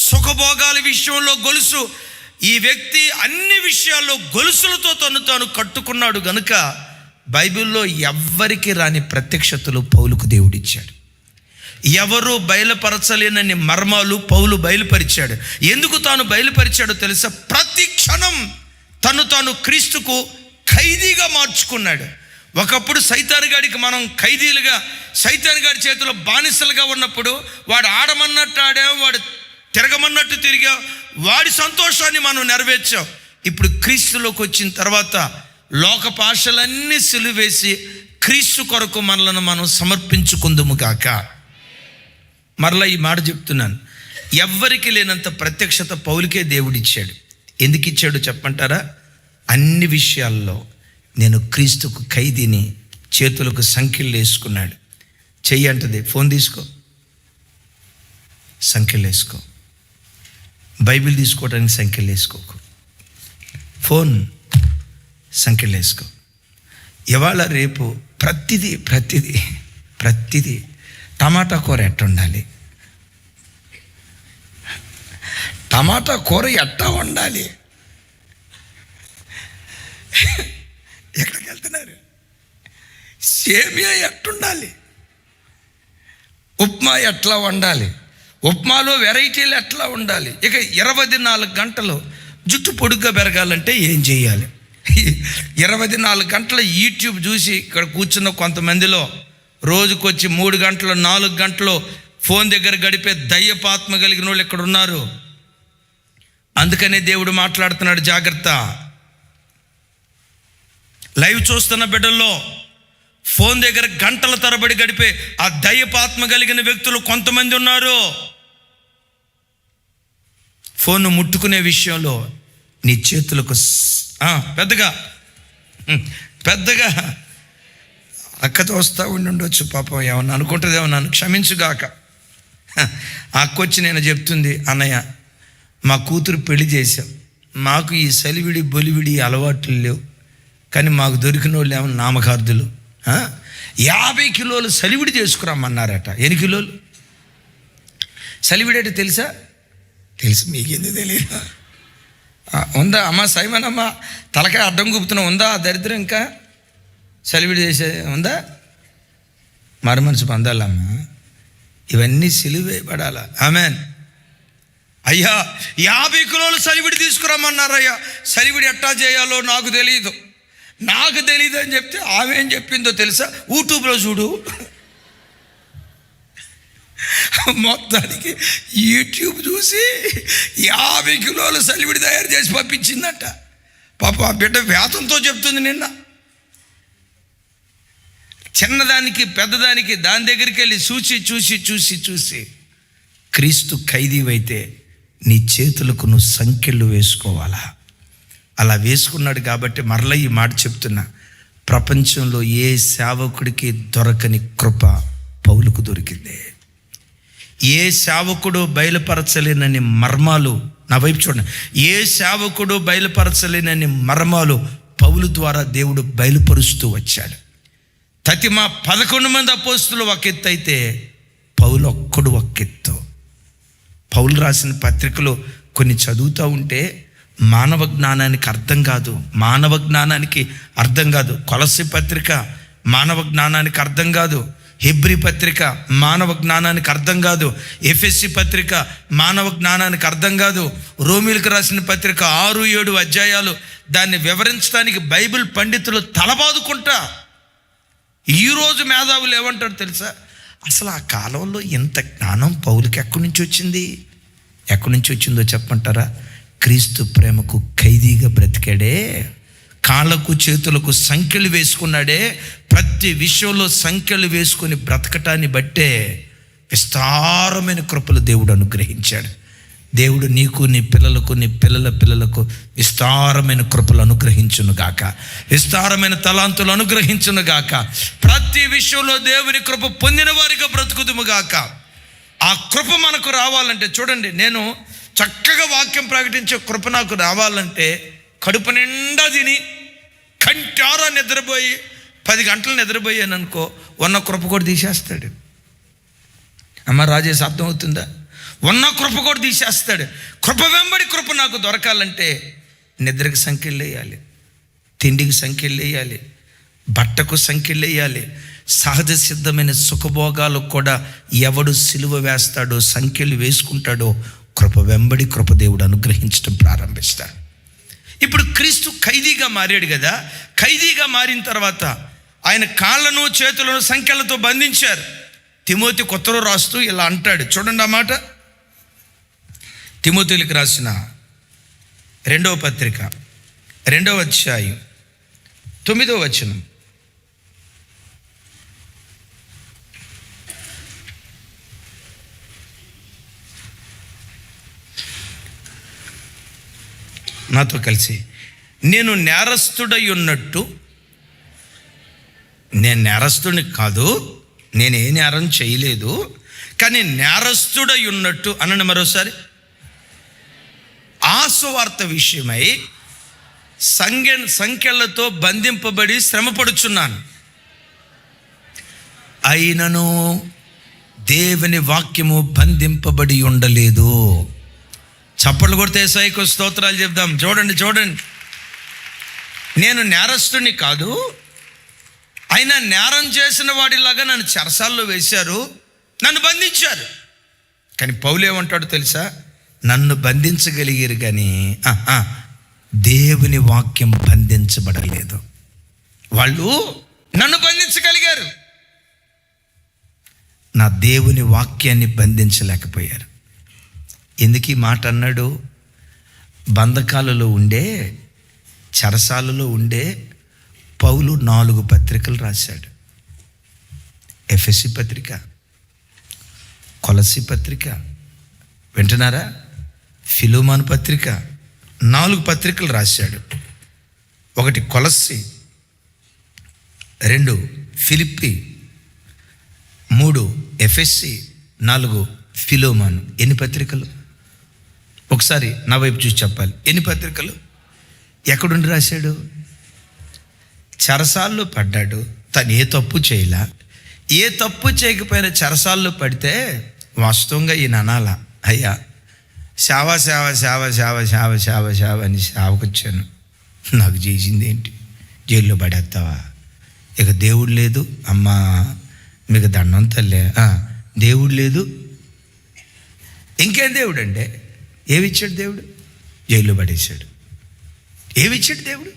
సుఖభోగాల విషయంలో గొలుసు. ఈ వ్యక్తి అన్ని విషయాల్లో గొలుసులతో తాను కట్టుకున్నాడు గనుక బైబిల్లో ఎవ్వరికి రాని ప్రత్యక్షతలు పౌలుకు దేవుడిచ్చాడు. ఎవరు బయలుపరచలేనన్ని మర్మాలు పౌలు బయలుపరిచాడు. ఎందుకు తాను బయలుపరిచాడో తెలుసా? ప్రతి క్షణం తాను క్రీస్తుకు ఖైదీగా మార్చుకున్నాడు. ఒకప్పుడు సైతానుగాడికి మనం ఖైదీలుగా, సైతానుగాడి చేతిలో బానిసలుగా ఉన్నప్పుడు వాడు ఆడమన్నట్టు ఆడాం, వాడు తిరగమన్నట్టు తిరిగా, వాడి సంతోషాన్ని మనం నెరవేర్చాం. ఇప్పుడు క్రీస్తులోకి వచ్చిన తర్వాత లోకపు ఆశలన్నీ సిలువేసి క్రీస్తు కొరకు మనలను మనం సమర్పించుకుందుము గాక. మరలా ఈ మాట చెప్తున్నాను, ఎవ్వరికి లేనంత ప్రత్యక్షత పౌలుకే దేవుడిచ్చాడు. ఎందుకు ఇచ్చాడు చెప్పంటారా? అన్ని విషయాల్లో నేను క్రీస్తుకు ఖైదీని, చేతులకు సంఖ్యలు వేసుకున్నాడు. చెయ్యి అంటది, ఫోన్ తీసుకో, సంఖ్యలు వేసుకో. బైబిల్ తీసుకోవడానికి సంఖ్యలు వేసుకోకు, ఫోన్ సంఖ్యలు వేసుకో. ఇవాళ రేపు ప్రతిదీ టమాటా కూర ఎట్ట ఉండాలి, టమాటా కూర ఎట్టా వండాలి, ఎక్కడికి వెళ్తున్నారు, సేమియా ఎట్టుండాలి, ఉప్మా ఎట్లా వండాలి, ఉప్మాలో వెరైటీలు ఎట్లా ఉండాలి. ఇక 24 గంటలు జుట్టు పొడుగ్గా పెరగాలంటే ఏం చేయాలి? 24 గంటలు యూట్యూబ్ చూసి ఇక్కడ కూర్చున్న కొంతమందిలో రోజుకొచ్చి 3 గంటలు 4 గంటలు ఫోన్ దగ్గర గడిపే దయ్యపాత్మ కలిగిన వాళ్ళు ఇక్కడ ఉన్నారు. అందుకనే దేవుడు మాట్లాడుతున్నాడు, జాగ్రత్త. లైవ్ చూస్తున్న బిడ్డల్లో ఫోన్ దగ్గర గంటల తరబడి గడిపే ఆ దయ్యపాత్మ కలిగిన వ్యక్తులు కొంతమంది ఉన్నారు. ఫోన్ ముట్టుకునే విషయంలో నీ చేతులకు పెద్దగా అక్కతో వస్తూ ఉండొచ్చు, పాపం ఏమన్నా అనుకుంటుందేమో, నన్ను క్షమించుగాక. అక్కొచ్చి నేను చెప్తుంది, అన్నయ్య మా కూతురు పెళ్లి చేశాం, మాకు ఈ సలివిడి బొలివిడి అలవాట్లు లేవు, కానీ మాకు దొరికిన వాళ్ళు ఏమన్నా నామకార్థులు 50 కిలోలు సలివిడి చేసుకురమ్మన్నారట. ఎన్ని కిలోలు సలివిడి అంటే తెలుసా? తెలుసు, మీకెందుకు తెలియదు? ఉందా అమ్మ సైమన్ అమ్మ, తలకాయ అడ్డం గుపుతున్నా ఉందా ఆ దరిద్రం? ఇంకా సలివిడి చేసే ఉందా? మరు మనసు పొందాలమ్మా, ఇవన్నీ సిలువేయబడాలా. ఆమెన్. అయ్యా 50 కిలోలు సలివిడి తీసుకురమ్మన్నారయ్యా, సలివిడి ఎట్టా చేయాలో నాకు తెలియదు అని చెప్తే ఆమె ఏం చెప్పిందో తెలుసా? యూట్యూబ్లో చూడు. మొత్తానికి యూట్యూబ్ చూసి 50 కిలోలు సలివిడి తయారు చేసి పంపించిందట. పాప ఆ బిడ్డ వేతంతో చెప్తుంది. నిన్న చిన్నదానికి పెద్దదానికి దాని దగ్గరికి వెళ్ళి చూసి క్రీస్తు ఖైదీవైతే నీ చేతులకు నువ్వు సంఖ్యలు వేసుకోవాలా. అలా వేసుకున్నాడు కాబట్టి మరలా ఈ మాట చెప్తున్నా, ప్రపంచంలో ఏ సేవకుడికి దొరకని కృప పౌలుకు దొరికింది. ఏ సేవకుడు బయలుపరచలేనని మర్మాలు, నా వైపు చూడండి, ఏ సేవకుడు బయలుపరచలేనని మర్మాలు పౌలు ద్వారా దేవుడు బయలుపరుస్తూ వచ్చాడు. తతిమ 11 మంది అపోస్తులు ఒక ఎత్తు అయితే పౌలు ఒక్కడు ఒక్కెత్తు. పౌలు రాసిన పత్రికలు కొన్ని చదువుతూ ఉంటే మానవ జ్ఞానానికి అర్థం కాదు. కొలస్సీ పత్రిక మానవ జ్ఞానానికి అర్థం కాదు. హెబ్రీ పత్రిక మానవ జ్ఞానానికి అర్థం కాదు. ఎఫెసీ పత్రిక మానవ జ్ఞానానికి అర్థం కాదు. రోమీలకు రాసిన పత్రిక 6-7 అధ్యాయాలు దాన్ని వివరించడానికి బైబిల్ పండితులు తలబాదుకుంటా. ఈరోజు మేధావులు ఏమంటారు తెలుసా? అసలు ఆ కాలంలో ఇంత జ్ఞానం పౌలుకి ఎక్కడి నుంచి వచ్చిందో చెప్పంటారా? క్రీస్తు ప్రేమకు ఖైదీగా బ్రతికాడే, కాళ్ళకు చేతులకు సంఖ్యలు వేసుకున్నాడే, ప్రతి విషయంలో సంఖ్యలు వేసుకొని బ్రతకటాన్ని బట్టే విస్తారమైన కృపలు దేవుడు అనుగ్రహించాడు. దేవుడు నీకు, నీ పిల్లలకు, నీ పిల్లల పిల్లలకు విస్తారమైన కృపలు అనుగ్రహించునుగాక, విస్తారమైన తలాంతులు అనుగ్రహించునుగాక. ప్రతి విషయంలో దేవుని కృప పొందిన వారిగా బ్రతుకుదుముగాక. ఆ కృప మనకు రావాలంటే చూడండి, నేను చక్కగా వాక్యం ప్రకటించే కృప నాకు రావాలంటే కడుపు నిండా తిని కంటారా నిద్రపోయి 10 గంటలు నిద్రపోయాను అనుకో, ఉన్న కృప కూడా తీసేస్తాడు. అమ్మ రాజేష్ అర్థమవుతుందా? ఉన్న కృప కూడా తీసేస్తాడు. కృప వెంబడి కృప నాకు దొరకాలంటే నిద్రకు సంఖ్యలు వేయాలి, తిండికి సంఖ్యలు వేయాలి, బట్టకు సంఖ్యలు వేయాలి. సహజ సిద్ధమైన సుఖభోగాలకు కూడా ఎవడు సిలువ వేస్తాడో, సంఖ్యలు వేసుకుంటాడో, కృప వెంబడి కృప దేవుడు అనుగ్రహించడం ప్రారంభిస్తాడు. ఇప్పుడు క్రీస్తు ఖైదీగా మారాడు కదా. ఖైదీగా మారిన తర్వాత ఆయన కాళ్ళను చేతులను సంఖ్యలతో బంధించారు. తిమోతి కొత్తలో రాస్తూ ఇలా అంటాడు, చూడండి ఆ మాట. తిమోతీయులకు రాసిన 2వ పత్రిక 2వ అధ్యాయం 9వ వచనం. నాతో కలిసి, నేను నేరస్తుడై ఉన్నట్టు, నేను నేరస్తుడిని కాదు, నేనే నేరం చేయలేదు, కానీ నేరస్తుడై ఉన్నట్టు అనండి మరోసారి, ఆ సువార్త విషయమై సంఖ్యలతో బంధింపబడి శ్రమపడుచున్నాను. అయినను దేవుని వాక్యము బంధింపబడి ఉండలేదు. చప్పట్లు కొడితే యేసయ్యకు స్తోత్రాలు చెప్దాం. చూడండి, నేను నేరస్తుని కాదు, అయినా నేరం చేసిన వాడిలాగా నన్ను చెరసాల్లో వేశారు, నన్ను బంధించారు. కానీ పౌలు ఏమంటాడు తెలుసా? నన్ను బంధించగలిగారు కానీ దేవుని వాక్యం బంధించబడలేదు. వాళ్ళు నన్ను బంధించగలిగారు, నా దేవుని వాక్యాన్ని బంధించలేకపోయారు. ఎందుకు ఈ మాట అన్నాడు? బంధకాలలో ఉండే, చెరసాలలో ఉండే పౌలు 4 పత్రికలు రాశాడు. ఎఫెసీ పత్రిక, కొలసీ పత్రిక, వింటున్నారా? ఫిలోమాను పత్రిక, 4 పత్రికలు రాశాడు. 1 కొలస్సి, 2 ఫిలిప్పి, 3 ఎఫెసీ, 4 ఫిలోమాను. ఎన్ని పత్రికలు? ఒకసారి నా వైపు చూసి చెప్పాలి. ఎన్ని పత్రికలు? ఎక్కడుండి రాశాడు? చెరసాల్లో పడ్డాడు. తను ఏ తప్పు చేయలా. ఏ తప్పు చేయకపోయినా చెరసాల్లో పడితే వాస్తవంగా ఈయన అనాలా, అయ్యా శావ అని శావకొచ్చాను, నాకు చేసింది ఏంటి? జైల్లో పడేస్తావా? ఇక దేవుడు లేదు, అమ్మా మీకు దండం తల్లే, దేవుడు లేదు, ఇంకేం దేవుడు అంటే? ఏమిచ్చాడు దేవుడు? జైల్లో పడేశాడు. ఏమిచ్చాడు దేవుడు?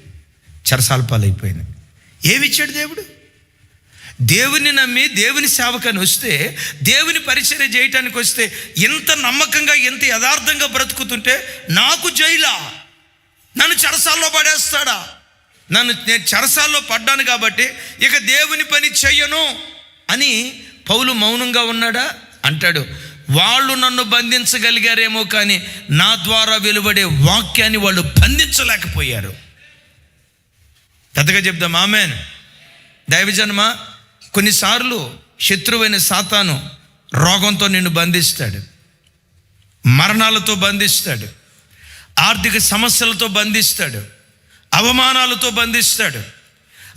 చెరసాల పాలైపోయింది. ఏమిచ్చాడు దేవుడు? దేవుని నమ్మి దేవుని సేవకని వస్తే, దేవుని పరిచర్య చేయటానికి వస్తే, ఎంత నమ్మకంగా ఎంత యథార్థంగా బ్రతుకుతుంటే నాకు జైలా, నన్ను చెరసాల్లో పడేస్తాడా? నేను చెరసాల్లో పడ్డాను కాబట్టి ఇక దేవుని పని చెయ్యను అని పౌలు మౌనంగా ఉన్నాడా? అంటాడు, వాళ్ళు నన్ను బంధించగలిగారేమో కానీ నా ద్వారా వెలువడే వాక్యాన్ని వాళ్ళు బంధించలేకపోయారు. పెద్దగా చెప్దాం ఆమేన్. దైవజనమా, కొన్నిసార్లు శత్రువైన సాతాను రోగంతో నిన్ను బంధిస్తాడు, మరణాలతో బంధిస్తాడు, ఆర్థిక సమస్యలతో బంధిస్తాడు, అవమానాలతో బంధిస్తాడు.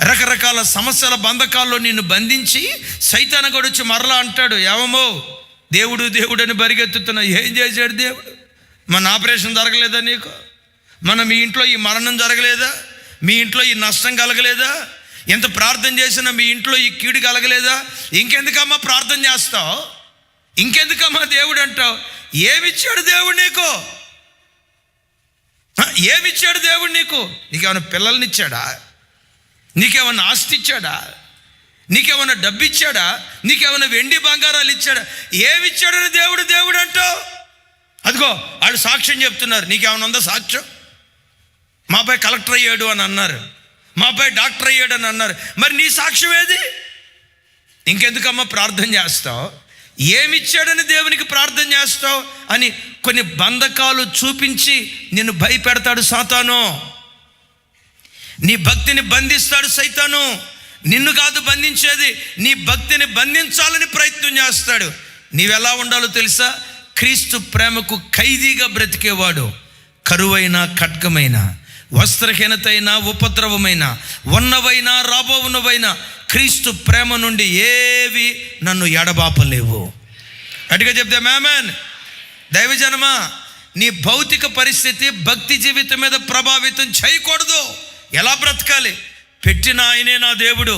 రకరకాల సమస్యల బంధకాల్లో నిన్ను బంధించి సైతాను కూడా వచ్చి మరలా అంటాడు, ఏమో దేవుడు అని పరిగెత్తుతున్నా. ఏం చేశాడు దేవుడు? మన ఆపరేషన్ జరగలేదా నీకు? మీ ఇంట్లో ఈ మరణం జరగలేదా? మీ ఇంట్లో ఈ నష్టం కలగలేదా? ఎంత ప్రార్థన చేసినా మీ ఇంట్లో ఈ కీడు కలగలేదా? ఇంకెందుకమ్మా ప్రార్థన చేస్తావు? ఇంకెందుకమ్మా దేవుడు అంటావు? ఏమిచ్చాడు దేవుడు నీకు? ఏమిచ్చాడు దేవుడు నీకు? నీకేమైనా పిల్లల్నిచ్చాడా? నీకేమైనా ఆస్తి ఇచ్చాడా? నీకేమైనా డబ్బు ఇచ్చాడా? నీకేమైనా వెండి బంగారాలు ఇచ్చాడా? ఏమిచ్చాడని దేవుడు అంటావు? అదిగో వాళ్ళు సాక్ష్యం చెప్తున్నారు. నీకేమైనా ఉందా సాక్ష్యం? మా అబ్బాయి కలెక్టర్ అయ్యాడు అని అన్నారు, మా అబ్బాయి డాక్టర్ అయ్యాడు అని అన్నారు. మరి నీ సాక్ష్యం ఏది? ఇంకెందుకమ్మా ప్రార్థన చేస్తావు? ఏమిచ్చాడని దేవునికి ప్రార్థన చేస్తావు అని కొన్ని బంధకాలు చూపించి నిన్ను భయపెడతాడు సాతాను. నీ భక్తిని బంధిస్తాడు సైతాను. నిన్ను కాదు బంధించేది, నీ భక్తిని బంధించాలని ప్రయత్నం చేస్తాడు. నీవెలా ఉండాలో తెలుసా? క్రీస్తు ప్రేమకు ఖైదీగా బ్రతికేవాడు. కరువైన, ఖడ్గమైన, వస్త్రహీనతైన, ఉపద్రవమైన, ఉన్నవైనా రాబోవునవైనా క్రీస్తు ప్రేమ నుండి ఏవి నన్ను ఎడబాపలేవు. గట్టిగా చెప్తే ఆమేన్. దైవజనమా, నీ భౌతిక పరిస్థితి భక్తి జీవితం మీద ప్రభావితం చేయకూడదు. ఎలా బ్రతకాలి? పెట్టిన ఆయనే నా దేవుడు,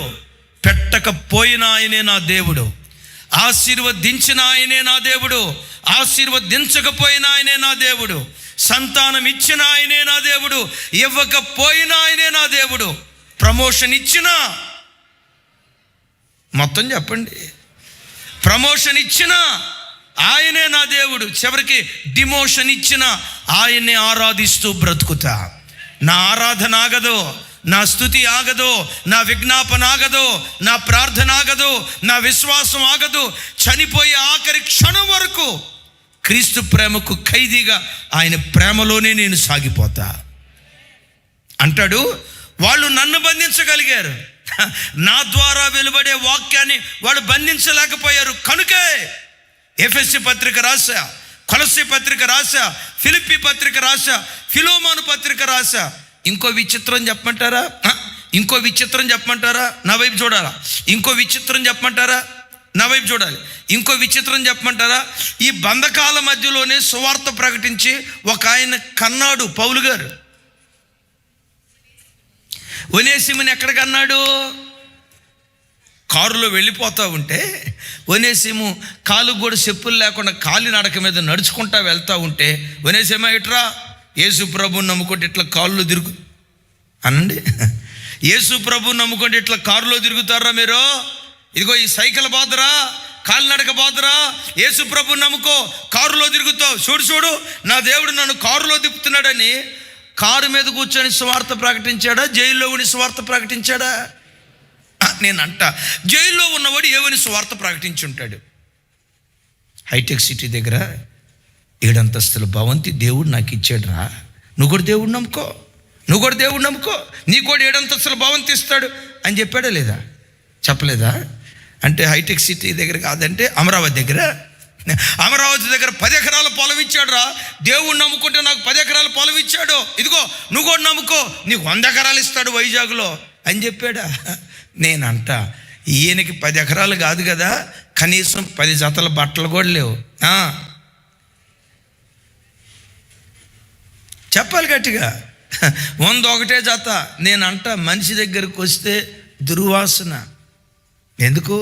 పెట్టకపోయిన ఆయనే నా దేవుడు, ఆశీర్వదించిన ఆయనే నా దేవుడు, ఆశీర్వదించకపోయిన ఆయనే నా దేవుడు, సంతానం ఇచ్చిన ఆయనే నా దేవుడు, ఇవ్వకపోయిన ఆయనే నా దేవుడు, ప్రమోషన్ ఇచ్చినా, మొత్తం చెప్పండి, ప్రమోషన్ ఇచ్చినా ఆయనే నా దేవుడు. చివరికి డిమోషన్ ఇచ్చిన ఆయన్ని ఆరాధిస్తూ బ్రతుకుతా. నా ఆరాధన ఆగదు, నా స్తుతి ఆగదు, నా విజ్ఞాపన ఆగదు, నా ప్రార్థన ఆగదు, నా విశ్వాసం ఆగదు. చనిపోయే ఆఖరి క్షణం వరకు క్రీస్తు ప్రేమకు ఖైదీగా ఆయన ప్రేమలోనే నేను సాగిపోతా అంటాడు. వాళ్ళు నన్ను బంధించగలిగారు, నా ద్వారా వెలువడే వాక్యాన్ని వాళ్ళు బంధించలేకపోయారు. కనుకే ఎఫెసీ పత్రిక రాశా, కొలస్సీ పత్రిక రాశా, ఫిలిప్పీ పత్రిక రాశా, ఫిలోమోను పత్రిక రాశా. ఇంకో విచిత్రం చెప్పమంటారా? ఇంకో విచిత్రం చెప్పమంటారా? నా వైపు చూడాలా? ఇంకో విచిత్రం చెప్పమంటారా? నా వైపు చూడాలి. ఇంకో విచిత్రం చెప్పమంటారా? ఈ బంధకాల మధ్యలోనే సువార్త ప్రకటించి ఒక ఆయన కన్నాడు, పౌలు గారు. ఒనేసిముని ఎక్కడికి అన్నాడు? కారులో వెళ్ళిపోతూ ఉంటే ఒనేసిము కాలు కూడా చెప్పులు లేకుండా కాలి నడక మీద నడుచుకుంటా వెళ్తూ ఉంటే, ఒనేసిమా ఇట్రా, యేసు ప్రభుని నమ్ముకుంటే ఇట్లా కాళ్ళు తిరుగు అనండి. యేసు ప్రభుని నమ్ముకుంటే ఇట్లా కారులో తిరుగుతారా మీరు? ఇదిగో ఈ సైకిల్ బాదురా, కాలినడక బాదురా, యేసు ప్రభుని నమ్ముకో, కారులో తిరుగుతావు. చూడు చూడు, నా దేవుడు నన్ను కారులో తిప్పుతున్నాడని కారు మీద కూర్చొని సువార్త ప్రకటించాడా? జైల్లో ఉండి సువార్త ప్రకటించాడా? నేనంట, జైల్లో ఉన్నవాడు ఏమని సువార్త ప్రకటించి ఉంటాడు? హైటెక్ సిటీ దగ్గర 7 అంతస్తుల భవంతి దేవుడు నాకు ఇచ్చాడు రా, నువ్వు కూడా దేవుడు నమ్ముకో, నువ్వు కూడా దేవుడు నమ్ముకో, నీ కూడా 7 అంతస్తుల భవంతి ఇస్తాడు అని చెప్పాడా లేదా? చెప్పలేదా? అంటే హైటెక్ సిటీ దగ్గర కాదంటే అమరావతి దగ్గర 10 ఎకరాల పొలం ఇచ్చాడు రా, దేవుడు నమ్ముకుంటే నాకు 10 ఎకరాల పొలం ఇచ్చాడు, ఇదిగో నువ్వు కూడా నమ్ముకో, నీకు 100 ఎకరాలు ఇస్తాడు వైజాగ్లో అని చెప్పాడా? నేనంట, ఈయనకి 10 ఎకరాలు కాదు కదా, కనీసం 10 జతల బట్టలు కూడా లేవు. చెప్పాలి గట్టిగా, 101 జత. నేనంట, మనిషి దగ్గరికి వస్తే దుర్వాసన. ఎందుకు?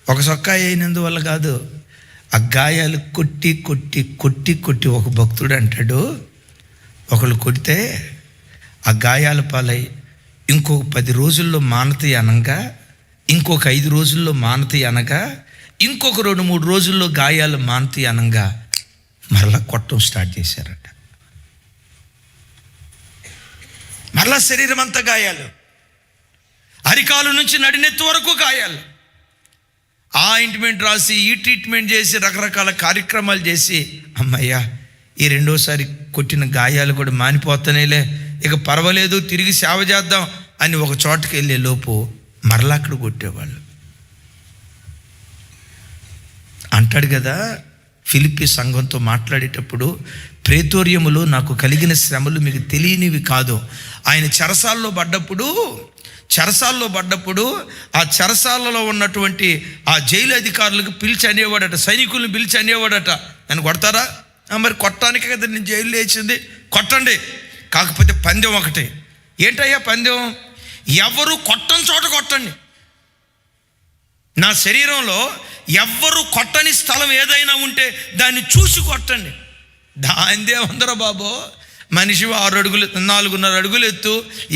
ఒక సొక్కా అయినందువల్ల కాదు, ఆ గాయాలు కొట్టి కొట్టి కొట్టి కొట్టి ఒక భక్తుడు అంటాడు, ఒకళ్ళు కొడితే ఆ గాయాల పాలై ఇంకొక 10 రోజుల్లో మానతాయి అనగా, ఇంకొక 5 రోజుల్లో మానతాయి అనగా, ఇంకొక 2-3 రోజుల్లో గాయాలు మానతాయి అనగా మరలా కొట్టడం స్టార్ట్ చేశారట. మరలా శరీరం అంతా గాయాలు, అరికాలు నుంచి నడినెత్తి వరకు గాయాలు. ఆ ఆయింట్మెంట్ రాసి, ఈ ట్రీట్మెంట్ చేసి, రకరకాల కార్యక్రమాలు చేసి, అమ్మయ్యా ఈ 2వసారి కొట్టిన గాయాలు కూడా మానిపోతానేలే, ఇక పర్వాలేదు, తిరిగి సేవ చేద్దాం అని ఒక చోటకి వెళ్ళే లోపు మరలా అక్కడ కొట్టేవాళ్ళు. అంటాడు కదా, ఫిలిప్పీ సంఘంతో మాట్లాడేటప్పుడు, ప్రేతోర్యములో నాకు కలిగిన శ్రమలు మీకు తెలియనివి కాదు. ఆయన చెరసాల్లో పడ్డప్పుడు ఆ చెరసాలలో ఉన్నటువంటి ఆ జైలు అధికారులకు పిలిచి అనేవాడట, సైనికులను పిలిచి అనేవాడట, నన్ను కొడతారా? మరి కొట్టడానికే కదా నేను జైలు వేసింది, కొట్టండి, కాకపోతే పందెం ఒకటి. ఏంటయ్యా పందెం? ఎవరు కొట్టని చోట కొట్టండి. నా శరీరంలో ఎవ్వరు కొట్టని స్థలం ఏదైనా ఉంటే దాన్ని చూసి కొట్టండి. దాందే ఉందరా బాబు, మనిషి 4.5 అడుగులు ఎత్తు,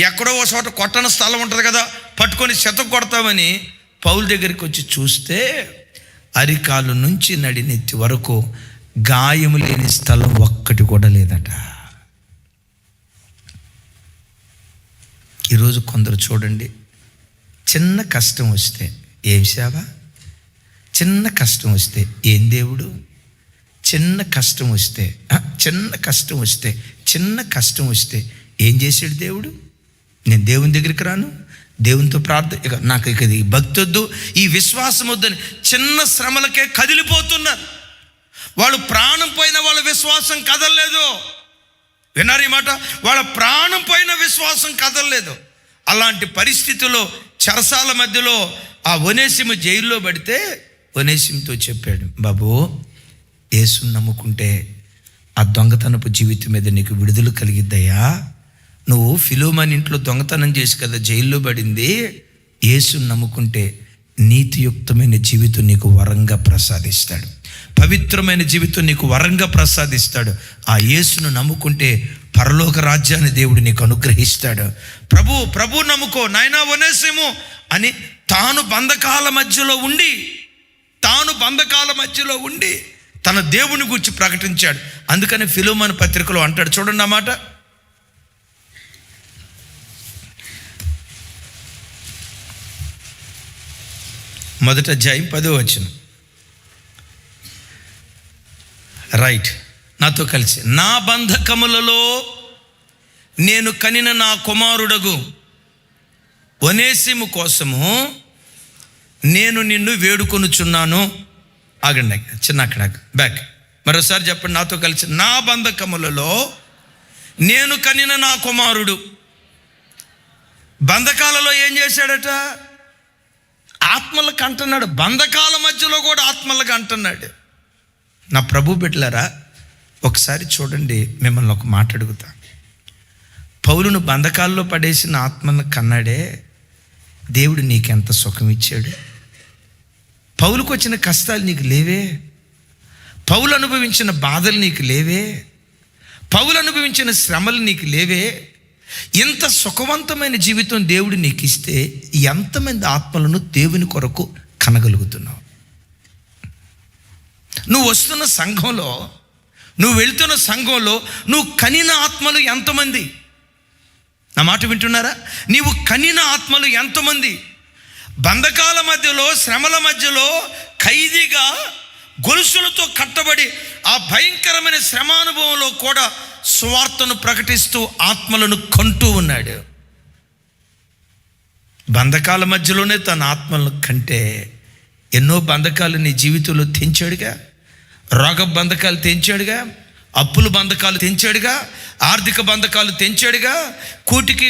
ఎక్కడో ఒక చోట కొట్టని స్థలం ఉంటుంది కదా, పట్టుకొని చెత్త కొడతామని పౌలు దగ్గరికి వచ్చి చూస్తే అరికాలు నుంచి నడినెత్తి వరకు గాయము లేని స్థలం ఒక్కటి కూడా లేదట. ఈరోజు కొందరు చూడండి, చిన్న కష్టం వస్తే ఏం సేవ, చిన్న కష్టం వస్తే ఏం దేవుడు, చిన్న కష్టం వస్తే ఏం చేసాడు దేవుడు? నేను దేవుని దగ్గరికి రాను, దేవునితో ప్రార్థన, నాకు ఇక ఈ భక్తి వద్దు, ఈ విశ్వాసం వద్దని చిన్న శ్రమలకే కదిలిపోతున్నారు. వాళ్ళు ప్రాణం పోయిన వాళ్ళ విశ్వాసం కదలలేదు. విన్నారు ఈ మాట? వాళ్ళ ప్రాణం పోయిన విశ్వాసం కదలలేదు. అలాంటి పరిస్థితుల్లో చెరసాల మధ్యలో ఆ ఒనేసిము జైల్లో పడితే ఒనేసిముతో చెప్పాడు, బాబు యేసుని నమ్ముకుంటే ఆ దొంగతనపు జీవితం మీద నీకు విడుదల కలిగిద్దయ్యా. నువ్వు ఫిలోమోను ఇంట్లో దొంగతనం చేసి కదా జైల్లో పడింది. యేసుని నమ్ముకుంటే నీతియుక్తమైన జీవితం నీకు వరంగా ప్రసాదిస్తాడు, పవిత్రమైన జీవితం నీకు వరంగా ప్రసాదిస్తాడు. ఆ యేసును నమ్ముకుంటే పరలోక రాజ్యాన్ని దేవుడు నీకు అనుగ్రహిస్తాడు. ప్రభు నమ్ముకో నాయనా ఒనేసిము అని తాను బంధకాల మధ్యలో ఉండి తన దేవుని గురించి ప్రకటించాడు. అందుకని ఫిలోమోను పత్రికలో అంటాడు, చూడండి ఆ మాట. మొదట అధ్యాయం 10వ వచనం. రైట్, నాతో కలిసి. నా బంధకములలో నేను కనిన నా కుమారుడగు ఒనేసిము కోసము నేను నిన్ను వేడుకొనుచున్నాను. ఆగండి, చిన్న అక్కడ బ్యాక్ మరోసారి చెప్పండి నాతో కలిసి. నా బంధకములలో నేను కనిన నా కుమారుడు. బంధకాలలో ఏం చేశాడట? ఆత్మలకు అంటున్నాడు. బంధకాల మధ్యలో కూడా ఆత్మలకు అంటున్నాడు. నా ప్రభు బిడ్డలారా, ఒకసారి చూడండి, మిమ్మల్ని ఒక మాట అడుగుతా. పౌలును బంధకాల్లో పడేసిన ఆత్మను కన్నాడే దేవుడు, నీకెంత సుఖం ఇచ్చాడు. పౌలుకు వచ్చిన కష్టాలు నీకు లేవే? పౌలు అనుభవించిన బాధలు నీకు లేవే? పౌలు అనుభవించిన శ్రమలు నీకు లేవే? ఇంత సుఖవంతమైన జీవితం దేవుడు నీకు ఇస్తే ఎంతమంది ఆత్మలను దేవుని కొరకు కనగలుగుతున్నావు? నువ్వు వస్తున్న సంఘంలో, నువ్వు వెళ్తున్న సంఘంలో నువ్వు కనిన ఆత్మలు ఎంతమంది? నా మాట వింటున్నారా? నీవు కనిన ఆత్మలు ఎంతమంది? బంధకాల మధ్యలో, శ్రమల మధ్యలో ఖైదీగా గొలుసులతో కట్టబడి ఆ భయంకరమైన శ్రమానుభవంలో కూడా సువార్తను ప్రకటిస్తూ ఆత్మలను కంటూ ఉన్నాడు. బంధకాల మధ్యలోనే తన ఆత్మలను కంటే ఎన్నో బంధకాలు నీ జీవితంలో తెంచాడుగా. రోగ బంధకాలు తెంచాడుగా, అప్పుల బంధకాలు తెంచాడుగా, ఆర్థిక బంధకాలు తెంచాడుగా, కూటికి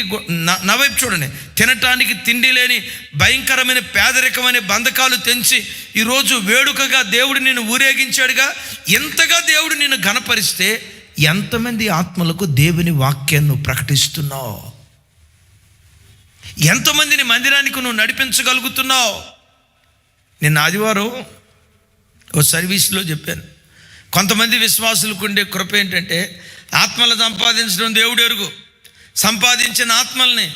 నా వైపు చూడండి, తినటానికి తిండి లేని భయంకరమైన పేదరికమైన బంధకాలు తెంచి ఈరోజు వేడుకగా దేవుడు నిన్ను ఊరేగించాడుగా. ఎంతగా దేవుడు నిన్ను ఘనపరిస్తే ఎంతమంది ఆత్మలకు దేవుని వాక్యాన్ని నువ్వు ప్రకటిస్తున్నావు? ఎంతమందిని మందిరానికి నువ్వు నడిపించగలుగుతున్నావు? నిన్న ఆదివారం ఓ సర్వీస్లో చెప్పాను, కొంతమంది విశ్వాసులకు ఉండే కృప ఏంటంటే ఆత్మలు సంపాదించడం దేవుడు ఎరుగు. సంపాదించిన ఆత్మల్ని,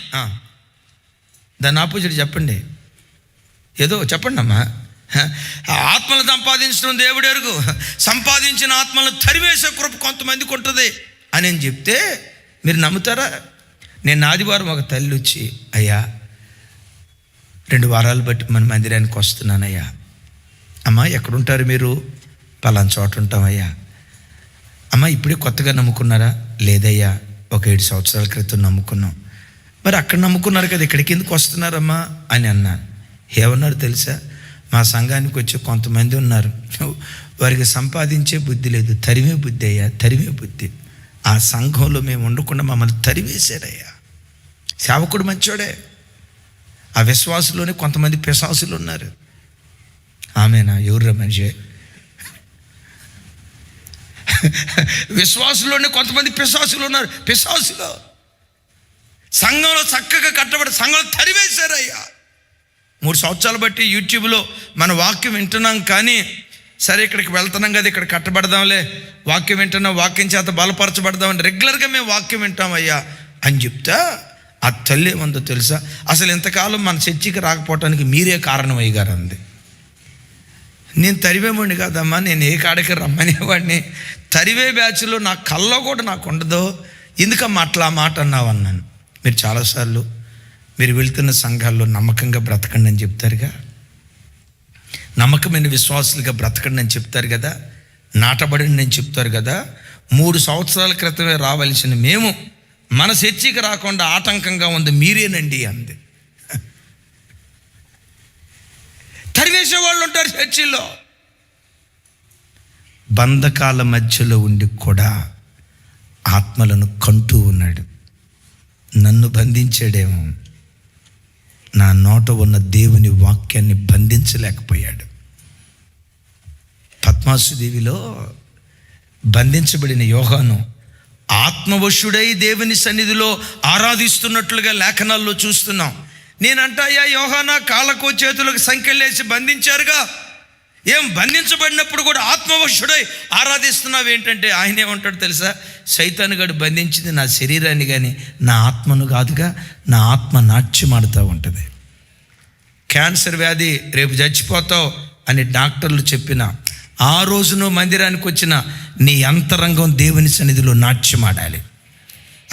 దాని ఆపోజిట్ చెప్పండి, ఏదో చెప్పండి అమ్మా. ఆత్మలు సంపాదించడం దేవుడు ఎరుగు, సంపాదించిన ఆత్మలను తరివేసే కృప కొంతమందికి ఉంటుంది అని నేను చెప్తే మీరు నమ్ముతారా? నేను ఆదివారం ఒక తల్లి వచ్చి, అయ్యా 2 వారాలు బట్టి మన మందిరానికి వస్తున్నానయ్యా. అమ్మా ఎక్కడుంటారు మీరు? పలానా చోట ఉంటామయ్యా. అమ్మ ఇప్పుడే కొత్తగా నమ్ముకున్నారా? లేదయ్యా, ఒక 7 సంవత్సరాల క్రితం నమ్ముకున్నాం. మరి అక్కడ నమ్ముకున్నారు కదా, ఇక్కడికి ఎందుకు వస్తున్నారమ్మా అని అన్నాను. ఏమన్నారు తెలుసా? మా సంఘానికి వచ్చి కొంతమంది ఉన్నారు, వారికి సంపాదించే బుద్ధి లేదు, తరిమే బుద్ధి అయ్యా, తరిమే బుద్ధి. ఆ సంఘంలో మేము ఉండకుండా మమ్మల్ని తరివేశారయ్యా. సేవకుడు మంచోడే, ఆ విశ్వాసులోనే కొంతమంది పిశాసులు ఉన్నారు. ఆమెనా? ఎవరు మనిషి? విశ్వాసులోనే కొంతమంది పిశాసులు ఉన్నారు. పిశాసులు సంఘంలో చక్కగా కట్టబడి సంఘంలో తరివేశారయ్యా. 3 సంవత్సరాలు బట్టి యూట్యూబ్లో మన వాక్యం వింటున్నాం, కానీ సరే ఇక్కడికి వెళ్తున్నాం కదా, ఇక్కడ కట్టబడదాంలే, వాక్యం వింటున్నాం, వాక్యం చేత బలపరచబడదామని రెగ్యులర్గా మేము వాక్యం వింటామయ్యా అని చెప్తా ఆ తల్లి ఏమందో తెలుసా? అసలు ఇంతకాలం మన చర్చికి రాకపోవటానికి మీరే కారణం అయ్యారు అంది. నేను తరివేవాడిని కాదమ్మా, నేను ఏ కాడికి రమ్మనేవాడిని. తరివే బ్యాచ్లో నా కల్లో కూడా నాకు ఉండదు, ఎందుకమ్మా అట్లా మాట అన్నావు అన్నాను. మీరు చాలాసార్లు మీరు వెళ్తున్న సంఘాల్లో నమ్మకంగా బ్రతకండి అని చెప్తారుగా, నమ్మకమైన విశ్వాసులుగా బ్రతకండి అని చెప్తారు కదా, నాటబడిని అని చెప్తారు కదా. 3 సంవత్సరాల క్రితమే రావాల్సిన మేము మన చర్చికి రాకుండా ఆటంకంగా ఉంది మీరేనండి అంది. తరివేసే వాళ్ళు ఉంటారు చర్చిల్లో. బంధకాల మధ్యలో ఉండి కూడా ఆత్మలను కంటూ ఉన్నాడు. నన్ను బంధించాడేమో, నా నోట ఉన్న దేవుని వాక్యాన్ని బంధించలేకపోయాడు. పద్మాసుదేవిలో బంధించబడిన యోహాను ఆత్మవశుడై దేవుని సన్నిధిలో ఆరాధిస్తున్నట్లుగా లేఖనాల్లో చూస్తున్నాం. నేనంటాయా, యోహానా కాళ్ళకు చేతులకు సంకెళ్ళేసి బంధించారుగా, ఏం బంధించబడినప్పుడు కూడా ఆత్మవశుడై ఆరాధిస్తున్నావు ఏంటంటే ఆయన ఏమంటాడు తెలుసా? సైతాను గడు బంధించింది నా శరీరాన్ని కానీ నా ఆత్మను కాదుగా, నా ఆత్మ నాట్యమాడుతూ ఉంటుంది. క్యాన్సర్ వ్యాధి, రేపు చచ్చిపోతావు అని డాక్టర్లు చెప్పిన ఆ రోజు నువ్వు మందిరానికి వచ్చిన నీ అంతరంగం దేవుని సన్నిధిలో నాట్యమాడాలి.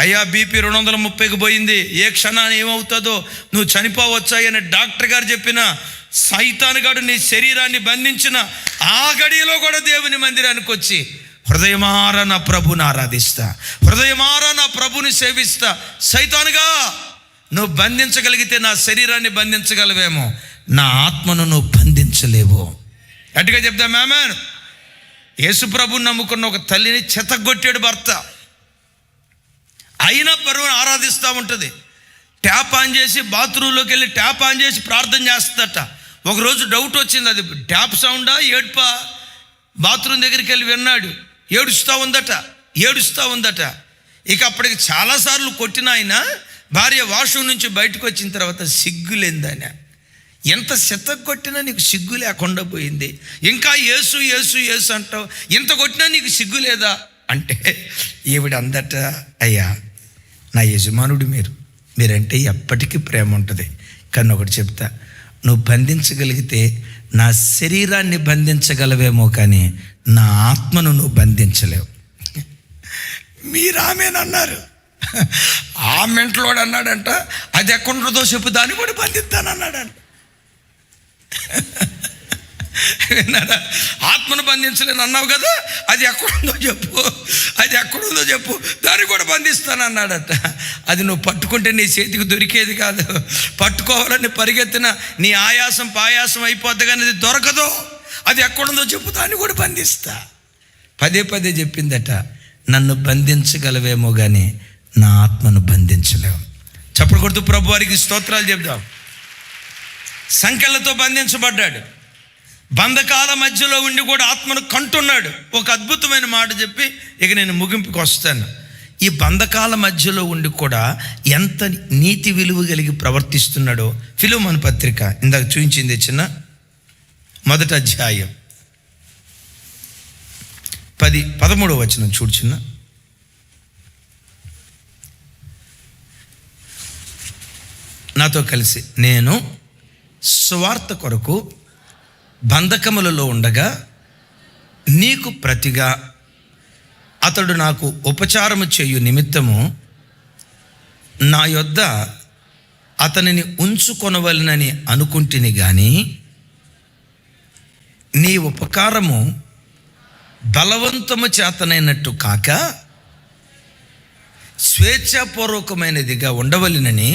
అయ్యా బీపీ 230కి పోయింది, ఏ క్షణాన్ని ఏమవుతుందో నువ్వు చనిపోవచ్చా అని డాక్టర్ గారు చెప్పిన, సైతాను గాడు నీ శరీరాన్ని బంధించిన ఆ గడియలో కూడా దేవుని మందిరానికి వచ్చి హృదయమార నా ప్రభుని ఆరాధిస్తా, హృదయమార నా ప్రభుని సేవిస్తా. సైతానుగా నువ్వు బంధించగలిగితే నా శరీరాన్ని బంధించగలవేమో, నా ఆత్మను నువ్వు బంధించలేవు. గట్టిగా చెప్తాం ఆమేన్. యేసు ప్రభుని నమ్ముకున్న ఒక తల్లిని చెతగొట్టాడు భర్త, అయినా పరువును ఆరాధిస్తూ ఉంటుంది. ట్యాప్ ఆన్ చేసి బాత్రూంలోకి వెళ్ళి ట్యాప్ ఆన్ చేసి ప్రార్థన చేస్తుందట. ఒకరోజు డౌట్ వచ్చింది, అది ట్యాప్ సౌండా ఏడ్పా. బాత్రూమ్ దగ్గరికి వెళ్ళి విన్నాడు, ఏడుస్తూ ఉందట. ఇక అప్పటికి చాలాసార్లు కొట్టిన ఆయన భార్య వాష్రూమ్ నుంచి బయటకు వచ్చిన తర్వాత సిగ్గులేందని, ఎంత చెత్త కొట్టినా నీకు సిగ్గు లేకుండా పోయింది, ఇంకా యేసు యేసు యేసు అంటావు, ఎంత కొట్టినా నీకు సిగ్గు లేదా అంటే ఈవిడ అందట, అయ్యా నా యజమానుడు మీరంటే ఎప్పటికీ ప్రేమ ఉంటుంది, కానీ ఒకటి చెప్తా, నువ్వు బంధించగలిగితే నా శరీరాన్ని బంధించగలవేమో కానీ నా ఆత్మను నువ్వు బంధించలేవు. మీరు ఆమెనన్నారు, ఆ మెంటలోడు అన్నాడంట, అది ఎక్కడుంటుందో చెప్పు, దాన్ని కూడా బంధిస్తానన్నాడంట. విన్నారా? ఆత్మను బంధించలేను అన్నావు కదా, అది ఎక్కడుందో చెప్పు, దాన్ని కూడా బంధిస్తానన్నాడట. అది నువ్వు పట్టుకుంటే నీ చేతికి దొరికేది కాదు, పట్టుకోవాలని పరిగెత్తిన నీ ఆయాసం పాయాసం అయిపోద్ది, కానీ అది దొరకదు. అది ఎక్కడుందో చెప్పు, దాన్ని కూడా బంధిస్తా. పదే చెప్పిందట, నన్ను బంధించగలవేమో కానీ నా ఆత్మను బంధించలేవు. చప్పుడు కొడుతూ ప్రభు వారికి స్తోత్రాలు చెప్దాం. సంకెళ్ళతో బంధించబడ్డాడు, బంధకాల మధ్యలో ఉండి కూడా ఆత్మను కంటున్నాడు. ఒక అద్భుతమైన మాట చెప్పి ఇక నేను ముగింపుకి వస్తాను. ఈ బంధకాల మధ్యలో ఉండి కూడా ఎంత నీతి విలువ కలిగి ప్రవర్తిస్తున్నాడో ఫిలోమోను పత్రిక ఇందాక చూపించింది చిన్న 1వ అధ్యాయం 13వ వచనం చూడు చిన్న. నాతో కలిసి, నేను స్వార్థ కొరకు బంధకములలో ఉండగా నీకు ప్రతిగా అతడు నాకు ఉపచారము చేయు నిమిత్తము నా యొద్ద అతనిని ఉంచుకొనవలనని అనుకుంటుని గాని నీ ఉపకారము బలవంతము చేతనైనట్టు కాక స్వేచ్ఛాపూర్వకమైనదిగా ఉండవలనని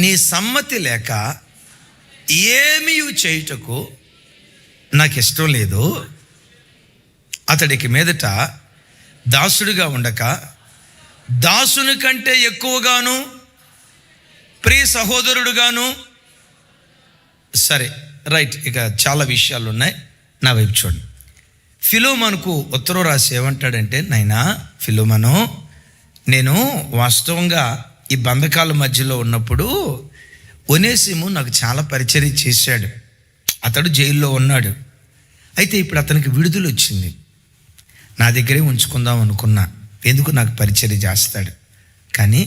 నీ సమ్మతి లేక ఏమీ చేయుటకు నాకు ఇష్టం లేదు. అతడికి మీదట దాసుడిగా ఉండక దాసుని కంటే ఎక్కువగాను ప్రియ సహోదరుడుగాను. సరే రైట్, ఇక చాలా విషయాలు ఉన్నాయి, నా వైపు చూడండి. ఫిలోమోనుకు ఉత్తరం రాసి ఏమంటాడంటే, నైనా ఫిలోమోను, నేను వాస్తవంగా ఈ బంధకాల మధ్యలో ఉన్నప్పుడు ఒనేసిము నాకు చాలా పరిచర్య చేశాడు. అతడు జైల్లో ఉన్నాడు. అయితే ఇప్పుడు అతనికి విడుదల వచ్చింది. నా దగ్గరే ఉంచుకుందాం అనుకున్నా, ఎందుకు నాకు పరిచర్య చేస్తాడు. కానీ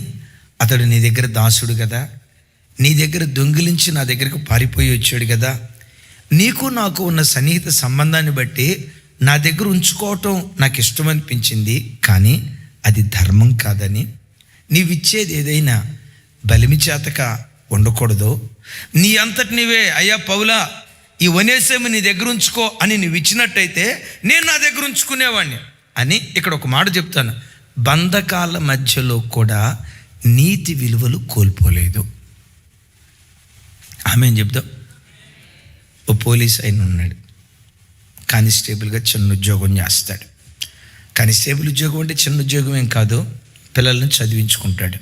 అతడు నీ దగ్గర దాసుడు కదా, నీ దగ్గర దొంగిలించి నా దగ్గరకు పారిపోయి వచ్చాడు కదా, నీకు నాకు ఉన్న సన్నిహిత సంబంధాన్ని బట్టి నా దగ్గర ఉంచుకోవటం నాకు ఇష్టం అనిపించింది. కానీ అది ధర్మం కాదని, నీవిచ్చేది ఏదైనా బలిమి చేతక ఉండకూడదు. నీ అంతటి నీవే, అయ్యా పౌలా ఈ ఒనేసిము నీ దగ్గర ఉంచుకో అని నువ్వు ఇచ్చినట్టయితే నేను నా దగ్గర ఉంచుకునేవాడిని అని. ఇక్కడ ఒక మాట చెప్తాను, బంధకాల మధ్యలో కూడా నీతి విలువలు కోల్పోలేదు. ఆమెను చెప్దాం. ఓ పోలీస్ ఆయన ఉన్నాడు, కానిస్టేబుల్గా చిన్న ఉద్యోగం చేస్తాడు. కానిస్టేబుల్ ఉద్యోగం అంటే చిన్న ఉద్యోగం ఏం కాదు, పిల్లల్ని చదివించుకుంటాడు.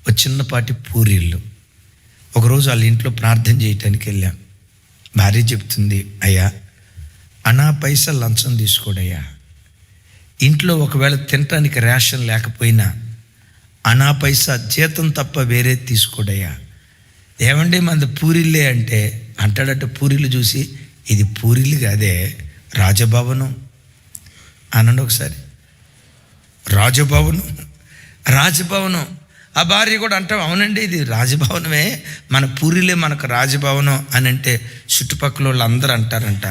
ఒక చిన్నపాటి పూరీళ్ళు. ఒకరోజు వాళ్ళ ఇంట్లో ప్రార్థన చేయటానికి వెళ్ళాం. భార్య చెప్తుంది, అయ్యా అనా పైసా లంచం తీసుకోడయ్యా, ఇంట్లో ఒకవేళ తినటానికి రేషన్ లేకపోయినా అనా పైసా జీతం తప్ప వేరే తీసుకోడయ్యా. ఏమండి మంది పూరిల్లే అంటే అంటాడట, పూరీలు చూసి, ఇది పూరీలు కాదే రాజభవనం అనండి ఒకసారి. రాజభవనం. ఆ భార్య కూడా అంటాం, అవునండి ఇది రాజభవనమే, మన పూరిలే మనకు రాజభవనం అని అంటే చుట్టుపక్కల వాళ్ళు అందరూ అంటారంట,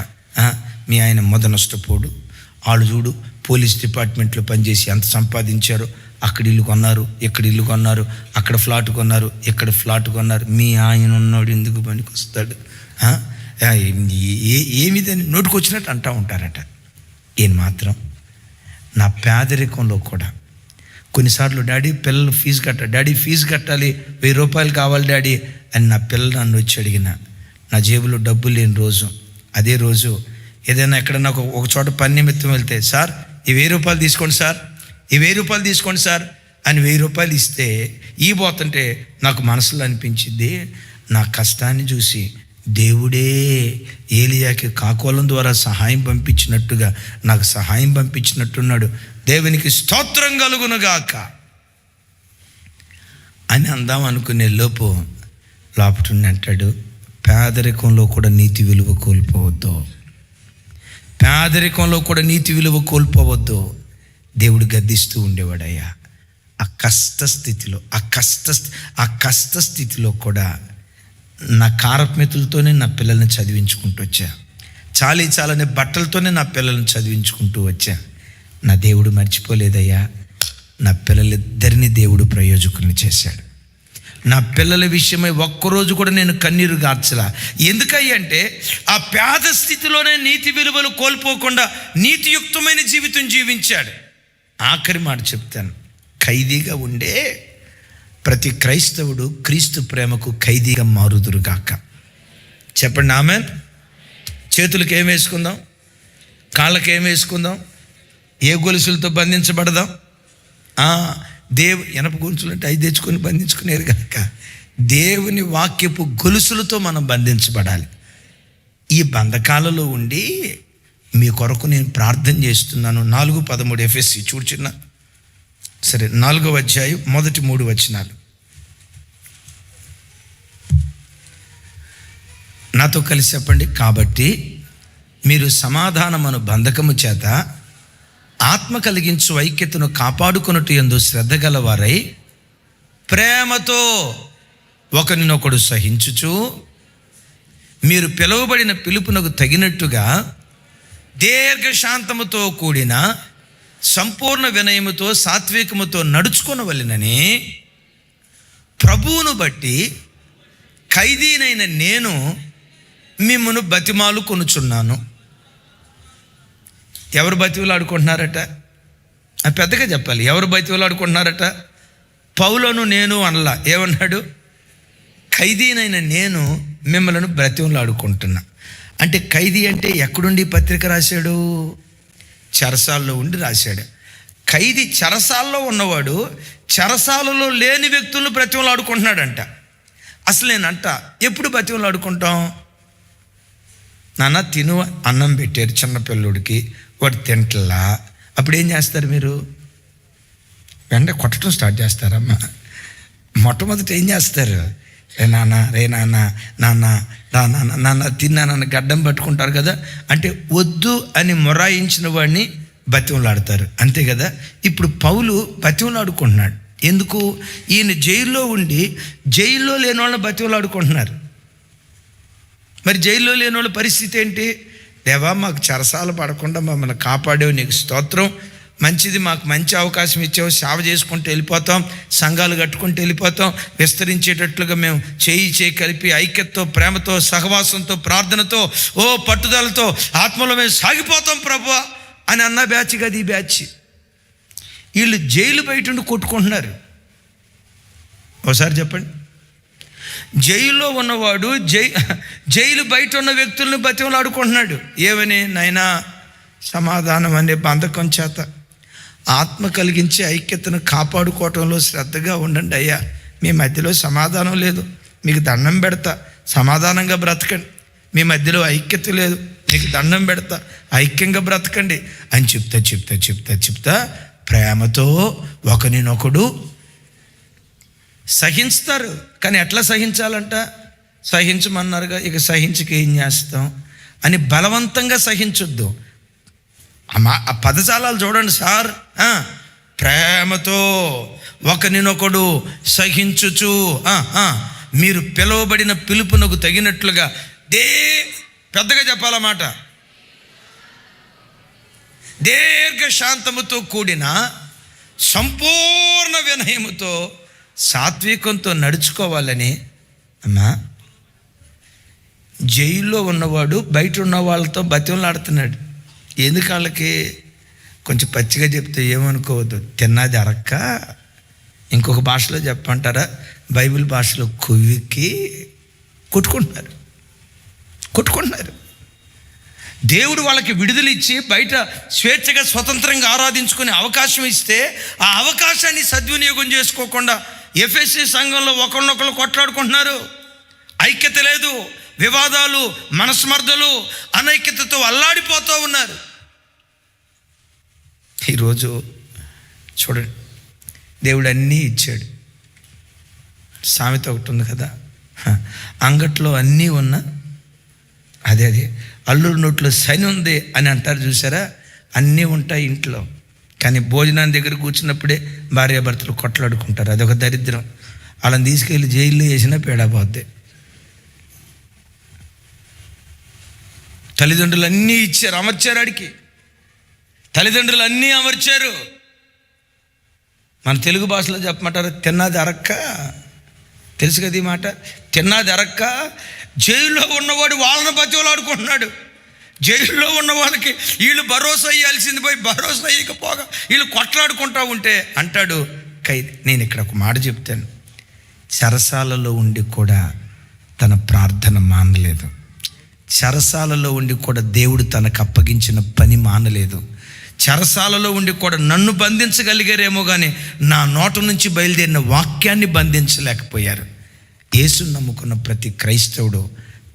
మీ ఆయన మొదనష్టపోడు, వాళ్ళు చూడు పోలీస్ డిపార్ట్మెంట్లో పనిచేసి ఎంత సంపాదించారో, అక్కడ ఇల్లు కొన్నారు, ఇక్కడ ఇల్లు కొన్నారు, అక్కడ ఫ్లాట్ కొన్నారు, ఇక్కడ ఫ్లాట్ కొన్నారు, మీ ఆయన ఉన్నాడు ఎందుకు పనికి వస్తాడు, ఏమిదని నోటుకొచ్చినట్టు అంటూ ఉంటారట. ఈయన మాత్రం నా పేదరికంలో కూడా కొన్నిసార్లు డాడీ పిల్లలు ఫీజు కట్టాలి, డాడీ ఫీజు కట్టాలి, 1000 రూపాయలు కావాలి డాడీ అని నా పిల్లలు నన్ను వచ్చి అడిగిన, నా జేబులో డబ్బులు లేని రోజు, అదే రోజు ఏదైనా ఎక్కడన్నా ఒక చోట పని నిమిత్తం వెళ్తే, సార్ ఈ 1000 రూపాయలు తీసుకోండి సార్, ఈ 1000 రూపాయలు తీసుకోండి సార్ అని 1000 రూపాయలు ఇస్తే పోతుంటే నాకు మనసులో అనిపించింది, నా కష్టాన్ని చూసి దేవుడే ఏలియాకి కాకోలం ద్వారా సహాయం పంపించినట్టుగా నాకు సహాయం పంపించినట్టున్నాడు, దేవునికి స్తోత్రం కలుగునుగాక అని అందాం అనుకునే లోపు లోపటుండి అంటాడు, పేదరికంలో కూడా నీతి విలువ కోల్పోవద్దు, పేదరికంలో కూడా నీతి విలువ కోల్పోవద్దు. దేవుడు గద్దిస్తూ ఉండేవాడయ్యా. ఆ కష్ట స్థితిలో కూడా నా కారప్మెతులతోనే నా పిల్లల్ని చదివించుకుంటూ వచ్చా, చాలని బట్టలతోనే నా పిల్లల్ని చదివించుకుంటూ వచ్చా. నా దేవుడు మర్చిపోలేదయ్యా. నా పిల్లలిద్దరినీ దేవుడు ప్రయోజకుల్ని చేశాడు. నా పిల్లల విషయమై ఒక్కరోజు కూడా నేను కన్నీరు గార్చలా. ఎందుకయ్యా అంటే ఆ పేద స్థితిలోనే నీతి విలువలు కోల్పోకుండా నీతియుక్తమైన జీవితం జీవించాడు. ఆఖరి మాట చెప్తాను, ఖైదీగా ఉండే ప్రతి క్రైస్తవుడు క్రీస్తు ప్రేమకు ఖైదీగా మారుదురుగాక. చెప్పండి ఆమేన్. చేతులకు ఏం వేసుకుందాం, కాళ్ళకి ఏం వేసుకుందాం, ఏ గొలుసులతో బంధించబడదాం? ఎనప గొలుసులు అంటే 5 తెచ్చుకొని బంధించుకునేరు కనుక దేవుని వాక్యపు గొలుసులతో మనం బంధించబడాలి. ఈ బంధకాలలో ఉండి మీ కొరకు నేను ప్రార్థన చేస్తున్నాను. 4:13 ఎఫెసీ చూడ్చిన్న సరే, 4వ అధ్యాయం మొదటి 3 వచనాలు నాతో కలిసి చెప్పండి. కాబట్టి మీరు సమాధానమను బంధకము చేత ఆత్మ కలిగించు ఐక్యతను కాపాడుకొనుట యందు శ్రద్ధ గలవారై ప్రేమతో ఒకరినొకడు సహించుచు, మీరు పిలువబడిన పిలుపునకు తగినట్టుగా దీర్ఘశాంతముతో కూడిన సంపూర్ణ వినయముతో సాత్వికముతో నడుచుకొనవలెనని ప్రభువును బట్టి ఖైదీనైన నేను మిమ్మును బతిమాలు కొనుచున్నాను. ఎవరు బతిమలాడుకుంటున్నారట? పెద్దగా చెప్పాలి. ఎవరు బతిమలాడుకుంటున్నారట? పౌలను నేను అనలా. ఏమన్నాడు? ఖైదీనైన నేను మిమ్మల్ని బ్రతిమలాడుకుంటున్నా. అంటే ఖైదీ అంటే ఎక్కడుండి పత్రిక రాశాడు? చెరసాల్లో ఉండి రాశాడు. ఖైదీ చెరసాల్లో ఉన్నవాడు చెరసాలలో లేని వ్యక్తులను బ్రతిమలాడుకుంటున్నాడంట. అసలు నేనంట ఎప్పుడు బ్రతిమలాడుకుంటాం? నాన్న తిను అన్నం పెట్టారు చిన్నపిల్లుడికి, వాడు తింటలా. అప్పుడు ఏం చేస్తారు మీరు? వెంటనే కొట్టడం స్టార్ట్ చేస్తారమ్మా. మొట్టమొదటి ఏం చేస్తారు? రే నాన్న నాన్న తిన్నానన్న గడ్డం పట్టుకుంటారు కదా. అంటే వద్దు అని మొరాయించిన వాడిని బతిమలాడతారు, అంతే కదా. ఇప్పుడు పౌలు బతిమలాడుకుంటున్నాడు. ఎందుకు? ఈయన జైల్లో ఉండి జైల్లో లేని వాళ్ళని బతిమలాడుకుంటున్నారు. మరి జైల్లో లేని వాళ్ళ పరిస్థితి ఏంటి? దేవా, మాకు చెరసాల పడకుండా మమ్మల్ని కాపాడేవు, నీకు స్తోత్రం, మంచిది, మాకు మంచి అవకాశం ఇచ్చావు, సేవ చేసుకుంటూ వెళ్ళిపోతాం, సంఘాలు కట్టుకుంటూ వెళ్ళిపోతాం, విస్తరించేటట్లుగా మేము చేయి కలిపి ఐక్యతతో, ప్రేమతో, సహవాసంతో, ప్రార్థనతో, పట్టుదలతో ఆత్మలో మేము సాగిపోతాం ప్రభువా అని అన్న బ్యాచ్ కాదు ఈ బ్యాచ్. వీళ్ళు జైలు బయట ఉండి కొట్టుకుంటున్నారు. ఒకసారి చెప్పండి. జైల్లో ఉన్నవాడు జైలు బయట ఉన్న వ్యక్తులను బతిమలాడుకుంటున్నాడు. ఏమని? నైనా సమాధానం అనే బంధకం చేత ఆత్మ కలిగించే ఐక్యతను కాపాడుకోవటంలో శ్రద్ధగా ఉండండి అయ్యా. మీ మధ్యలో సమాధానం లేదు, మీకు దండం పెడతా, సమాధానంగా బ్రతకండి. మీ మధ్యలో ఐక్యత లేదు, మీకు దండం పెడతా, ఐక్యంగా బ్రతకండి అని చెప్తా ప్రేమతో ఒకరినొకడు సహించుతారు. కానీ ఎట్లా సహించాలంట? సహించమన్నారుగా, ఇక సహించక ఏం చేస్తాం అని బలవంతంగా సహించొద్దు. ఆ పదజాలాలు చూడండి సార్. ప్రేమతో ఒకరినొకడు సహించుచు, మీరు పిలువబడిన పిలుపునకు తగినట్లుగా పెద్దగా చెప్పాలన్నమాట. దీర్ఘశాంతముతో కూడిన సంపూర్ణ వినయముతో సాత్వికంతో నడుచుకోవాలని. అమ్మా, జైల్లో ఉన్నవాడు బయట ఉన్న వాళ్ళతో బతిమలాడుతున్నాడు. ఎందుకు? వాళ్ళకి కొంచెం పచ్చిగా చెప్తే ఏమనుకోవద్దు, తిన్నది అరక్క, ఇంకొక భాషలో చెప్పంటారా, బైబిల్ భాషలో కొవ్వికి కొట్టుకుంటున్నారు. దేవుడు వాళ్ళకి విడుదల ఇచ్చి బయట స్వేచ్ఛగా స్వతంత్రంగా ఆరాధించుకునే అవకాశం ఇస్తే ఆ అవకాశాన్ని సద్వినియోగం చేసుకోకుండా ఎఫెసీ సంఘంలో ఒకరినొకరు కొట్లాడుకుంటున్నారు. ఐక్యత లేదు, వివాదాలు, మనస్మర్ధలు, అనైక్యతతో అల్లాడిపోతూ ఉన్నారు. ఈరోజు చూడండి, దేవుడు అన్నీ ఇచ్చాడు. సామెత ఒకటి ఉంది కదా, అంగట్లో అన్నీ ఉన్నా అదే అల్లుడు నోట్లో శని ఉంది అని అంటారు చూసారా. అన్నీ ఉంటాయి ఇంట్లో, కానీ భోజనాన్ని దగ్గర కూర్చున్నప్పుడే భార్యాభర్తలు కొట్లాడుకుంటారు. అదొక దరిద్రం. వాళ్ళని తీసుకెళ్ళి జైల్లో వేసినా పేడపోద్ది. తల్లిదండ్రులు అన్నీ ఇచ్చారు, అమర్చారు. ఆడికి తల్లిదండ్రులు అన్నీ అమర్చారు. మన తెలుగు భాషలో చెప్పమంటారు, తిన్నది అరక్క. తెలుసు కదా ఈ మాట, తిన్నది అరక్క. జైల్లో ఉన్నవాడు వాళ్ళని బతిలాడుకుంటున్నాడు. జైల్లో ఉన్న వాళ్ళకి వీళ్ళు భరోసా ఇవ్వాల్సింది పోయి భరోసా ఇవ్వకపోగా వీళ్ళు కొట్లాడుకుంటూ ఉంటే అంటాడు ఖైదీ. నేను ఇక్కడ ఒక మాట చెప్తాను, చెరసాలలో ఉండి కూడా తన ప్రార్థన మానలేదు. చెరసాలలో ఉండి కూడా దేవుడు తనకు అప్పగించిన పని మానలేదు. చెరసాలలో ఉండి కూడా నన్ను బంధించగలిగారేమో కానీ నా నోట నుంచి బయలుదేరిన వాక్యాన్ని బంధించలేకపోయారు. యేసుని నమ్ముకున్న ప్రతి క్రైస్తవుడు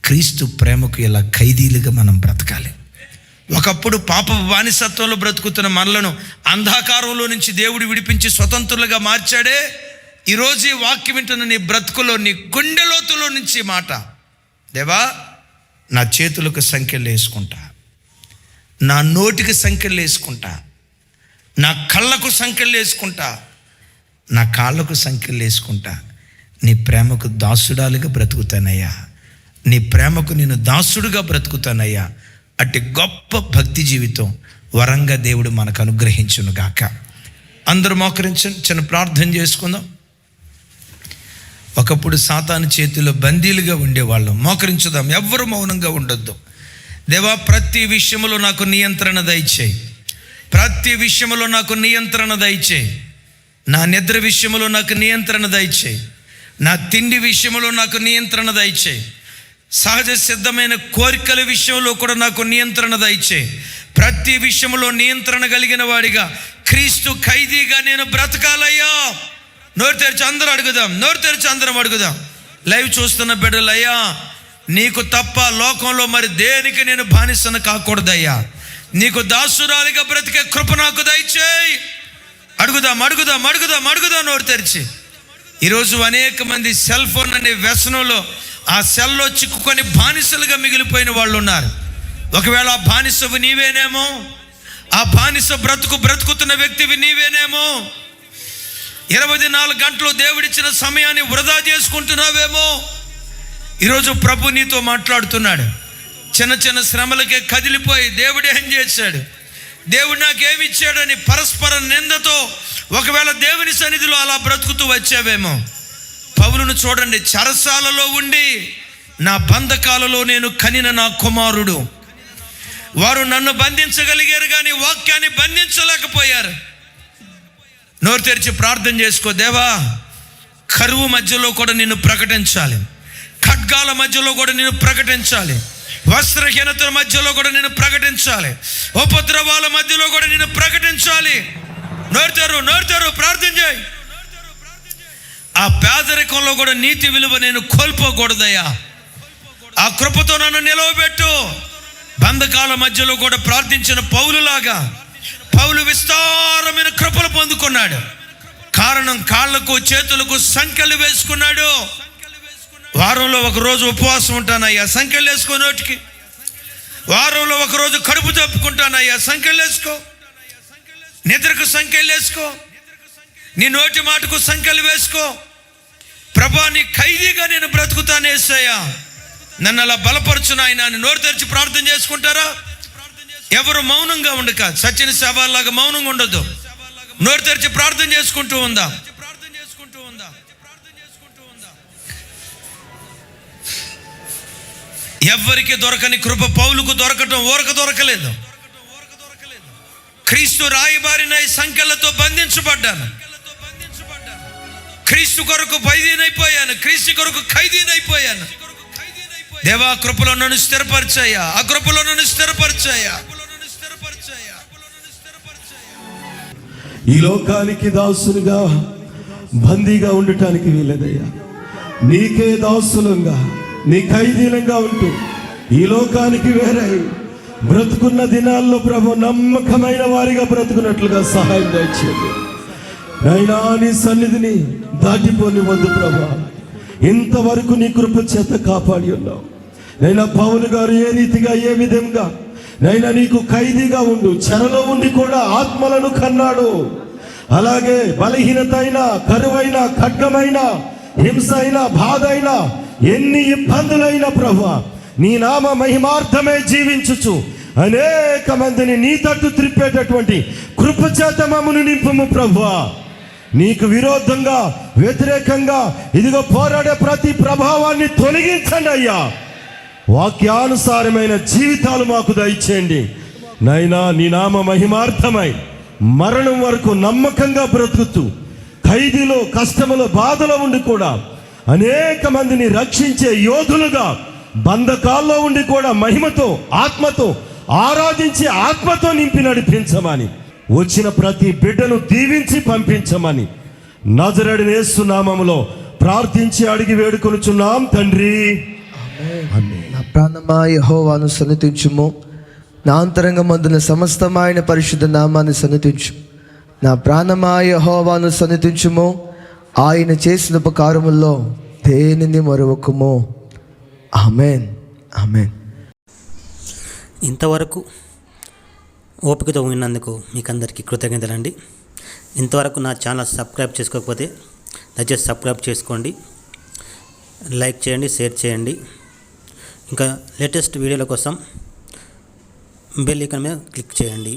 క్రీస్తు ప్రేమకు ఇలా ఖైదీలుగా మనం బ్రతకాలి. ఒకప్పుడు పాప బానిసత్వంలో బ్రతుకుతున్న మనలను అంధకారంలో నుంచి దేవుడు విడిపించి స్వతంత్రులుగా మార్చాడే. ఈరోజు ఈ వాక్యం వింటున్న నీ బ్రతుకులో, నీ గుండెలోతులో నుంచి మాట, దేవా నా చేతులకు సంఖ్యలు వేసుకుంటా, నా నోటికి సంఖ్యలు వేసుకుంటా, నా కళ్ళకు సంఖ్యలు వేసుకుంటా, నా కాళ్ళకు సంఖ్యలు వేసుకుంటా, నీ ప్రేమకు దాసుడాలుగా బ్రతుకుతానయ్యా, నీ ప్రేమకు నేను దాసుడుగా బ్రతుకుతానయ్యా. అట్టి గొప్ప భక్తి జీవితం వరంగా దేవుడు మనకు అనుగ్రహించును గాక. అందరూ మోకరించండి, చిన్న ప్రార్థన చేసుకుందాం. ఒకప్పుడు సాతాను చేతిలో బందీలుగా ఉండేవాళ్ళం. మోకరించుదాం, ఎవ్వరు మౌనంగా ఉండొద్దు. దేవా, ప్రతి విషయంలో నాకు నియంత్రణ దయచేయి. ప్రతి విషయంలో నాకు నియంత్రణ దయచేయి. నా నిద్ర విషయంలో నాకు నియంత్రణ దయచేయి. నా తిండి విషయంలో నాకు నియంత్రణ దయచేయి. సహజ సిద్ధమైన కోరికల విషయంలో కూడా నాకు నియంత్రణ దయచేయి. ప్రతి విషయంలో నియంత్రణ కలిగిన వాడిగా, క్రీస్తు ఖైదీగా నేను బ్రతకాలయ్యా. నోరు తెరిచి అందరూ అడుగుదాం, నోరు తెరిచి అందరం అడుగుదాం. లైవ్ చూస్తున్న బిడ్డలయ్యా, నీకు తప్ప లోకంలో మరి దేనికి నేను బానిసను కాకూడదయ్యా. నీకు దాసురాలిగా బ్రతికే కృప నాకు దయచేయి. అడుగుదాం అడుగుదాం అడుగుదాం అడుగుదాం నోరు తెరిచి. ఈరోజు అనేక మంది సెల్ ఫోన్ అనే వ్యసనంలో, ఆ సెల్లో చిక్కుకొని బానిసలుగా మిగిలిపోయిన వాళ్ళు ఉన్నారు. ఒకవేళ ఆ బానిసవి నీవేనేమో, ఆ బానిస బ్రతుకుతున్న వ్యక్తివి నీవేనేమో. 24 గంటలు దేవుడిచ్చిన సమయాన్ని వృధా చేసుకుంటున్నావేమో. ఈరోజు ప్రభు నీతో మాట్లాడుతున్నాడు. చిన్న చిన్న శ్రమలకే కదిలిపోయి దేవుడు ఏం చేశాడు, దేవుడు నాకేమి ఇచ్చాడని పరస్పర నిందతో ఒకవేళ దేవుని సన్నిధిలో అలా బ్రతుకుతూ వచ్చావేమో. పౌలును చూడండి, చెరసాలలో ఉండి నా బంధకాలలో నేను కనిన నా కుమారుడు. వారు నన్ను బంధించగలిగారు కానీ వాక్యాన్ని బంధించలేకపోయారు. నోరు తెరిచి ప్రార్థన చేసుకో. దేవా, కరువు మధ్యలో కూడా నిన్ను ప్రకటించాలి, ఖడ్గాల మధ్యలో కూడా నిన్ను ప్రకటించాలి, వస్త్రహీనతల మధ్యలో కూడా నేను ప్రకటించాలి, ఉపద్రవాల మధ్యలో కూడా నేను ప్రకటించాలి. నోరుతారు ప్రార్థన చేయి. ఆ పేదరికంలో కూడా నీతి విలువ నేను కోల్పోకూడదయ్యా. ఆ కృపతో నన్ను నిలవబెట్టు. బంధకాల మధ్యలో కూడా ప్రార్థించిన పౌలులాగా పౌలు విస్తారమైన కృపలు పొందుకున్నాడు. కారణం, కాళ్లకు చేతులకు సంఖ్యలు వేసుకున్నాడు. వారంలో ఒకరోజు ఉపవాసం ఉంటానయ్యా, సంఖ్యలు వేసుకో. నోటికి వారంలో ఒకరోజు కడుపు తప్పుకుంటానయ్యా, సంఖ్యలు వేసుకో. నిద్రకు సంఖ్యలు వేసుకో. నీ నోటి మాటకు సంఖ్యలు వేసుకో. ప్రభా, నీ ఖైదీగా నేను బ్రతుకుతాను యేసయ్యా, నన్ను అలా బలపరచు నాయనా అని నోరు తెరిచి ప్రార్థన చేసుకుంటారా? ఎవరు మౌనంగా ఉండక సచిన శవాల్లాగా మౌనంగా ఉండొద్దు. నోరు తెరిచి ప్రార్థన చేసుకుంటూ ఉందాం. ఎవ్వరికి దొరకని కృప పౌలుకు దొరకటం ఊరక దొరకలేదు. క్రీస్తు రాయబారిన సంఖ్యలతో బంధించబడ్డాను, క్రీస్తు కొరకు ఖైదీనైపోయాను, క్రీస్తు కొరకు ఖైదీనైపోయాను. దేవా కృపలో నన్ను స్థిరపరిచాయా, ఆ కృపలో నన్ను స్థిరపరిచాయా. ఈ లోకానికి దాసులుగా బందీగా ఉండటానికి వీలేదయ్యా. నీకే దాసులంగా, నీ ఖైదీలంగా ఉంటూ ఈ లోకానికి వేరే బ్రతుకున్న దినాల్లో ప్రభు నమ్మకమైన వారిగా బ్రతుకున్నట్లుగా సహాయం దయచేయండి. అయినా నీ సన్నిధిని దాటిపోనివద్దు ప్రభా. ఇంతవరకు నీ కృప చేత కాపాడి ఉన్నావు నైనా. పౌలు గారు ఏ రీతిగా, ఏ విధంగా నైనా నీకు ఖైదీగా ఉండు, చెరలో ఉండి కూడా ఆత్మలను కన్నాడు. అలాగే బలహీనత అయినా, కరువైనా, ఖడ్గమైన, హింస అయినా, బాధ అయినా, ఎన్ని ఇబ్బందులైనా ప్రభువా నీ నామ మహిమార్థమే జీవించుచు అనేక మందిని నీ తట్టు త్రిప్పేటటువంటి కృపచేత మమ్మును నింపుము ప్రభువా. నీకు విరోధంగా, వ్యతిరేకంగా ఇదిగో పోరాడే ప్రతి ప్రభావాన్ని తొలగించండి అయ్యా. వాక్యానుసారమైన జీవితాలు మాకు దయచేయండి నైనా. నీ నామ మహిమార్థమై మరణం వరకు నమ్మకంగా బ్రతుకుతూ ఖైదీలో, కష్టములో, బాధలో ఉండి కూడా అనేక మందిని రక్షించే యోధులుగా, బంధకాల్లో ఉండి కూడా మహిమతో, ఆత్మతో ఆరాధించి ఆత్మతో నింపి నడిపించమని, వచ్చిన ప్రతి బిడ్డను దీవించి పంపించమని నజరేయుడైన యేసు నామములో ప్రార్థించి అడిగి వేడుకొనుచున్నాం తండ్రి. నా ప్రాణమా యెహోవాను సన్నిధించుము, నా అంతరంగమందున సమస్తమైన పరిశుద్ధ నామాన్ని సన్నిధించు. నా ప్రాణమా యెహోవాను సన్నిధించుము, ఆయన చేసిన ఉపకారముల్లో దేనిని మరువకుము. ఆమేన్, ఆమేన్. ఇంతవరకు ఓపికతో విన్నందుకు మీకు అందరికీ కృతజ్ఞతలండి. ఇంతవరకు నా ఛానల్ సబ్స్క్రైబ్ చేసుకోకపోతే దయచేసి సబ్స్క్రైబ్ చేసుకోండి, లైక్ చేయండి, షేర్ చేయండి. ఇంకా లేటెస్ట్ వీడియోల కోసం బెల్ ఐకాన్ మీద క్లిక్ చేయండి.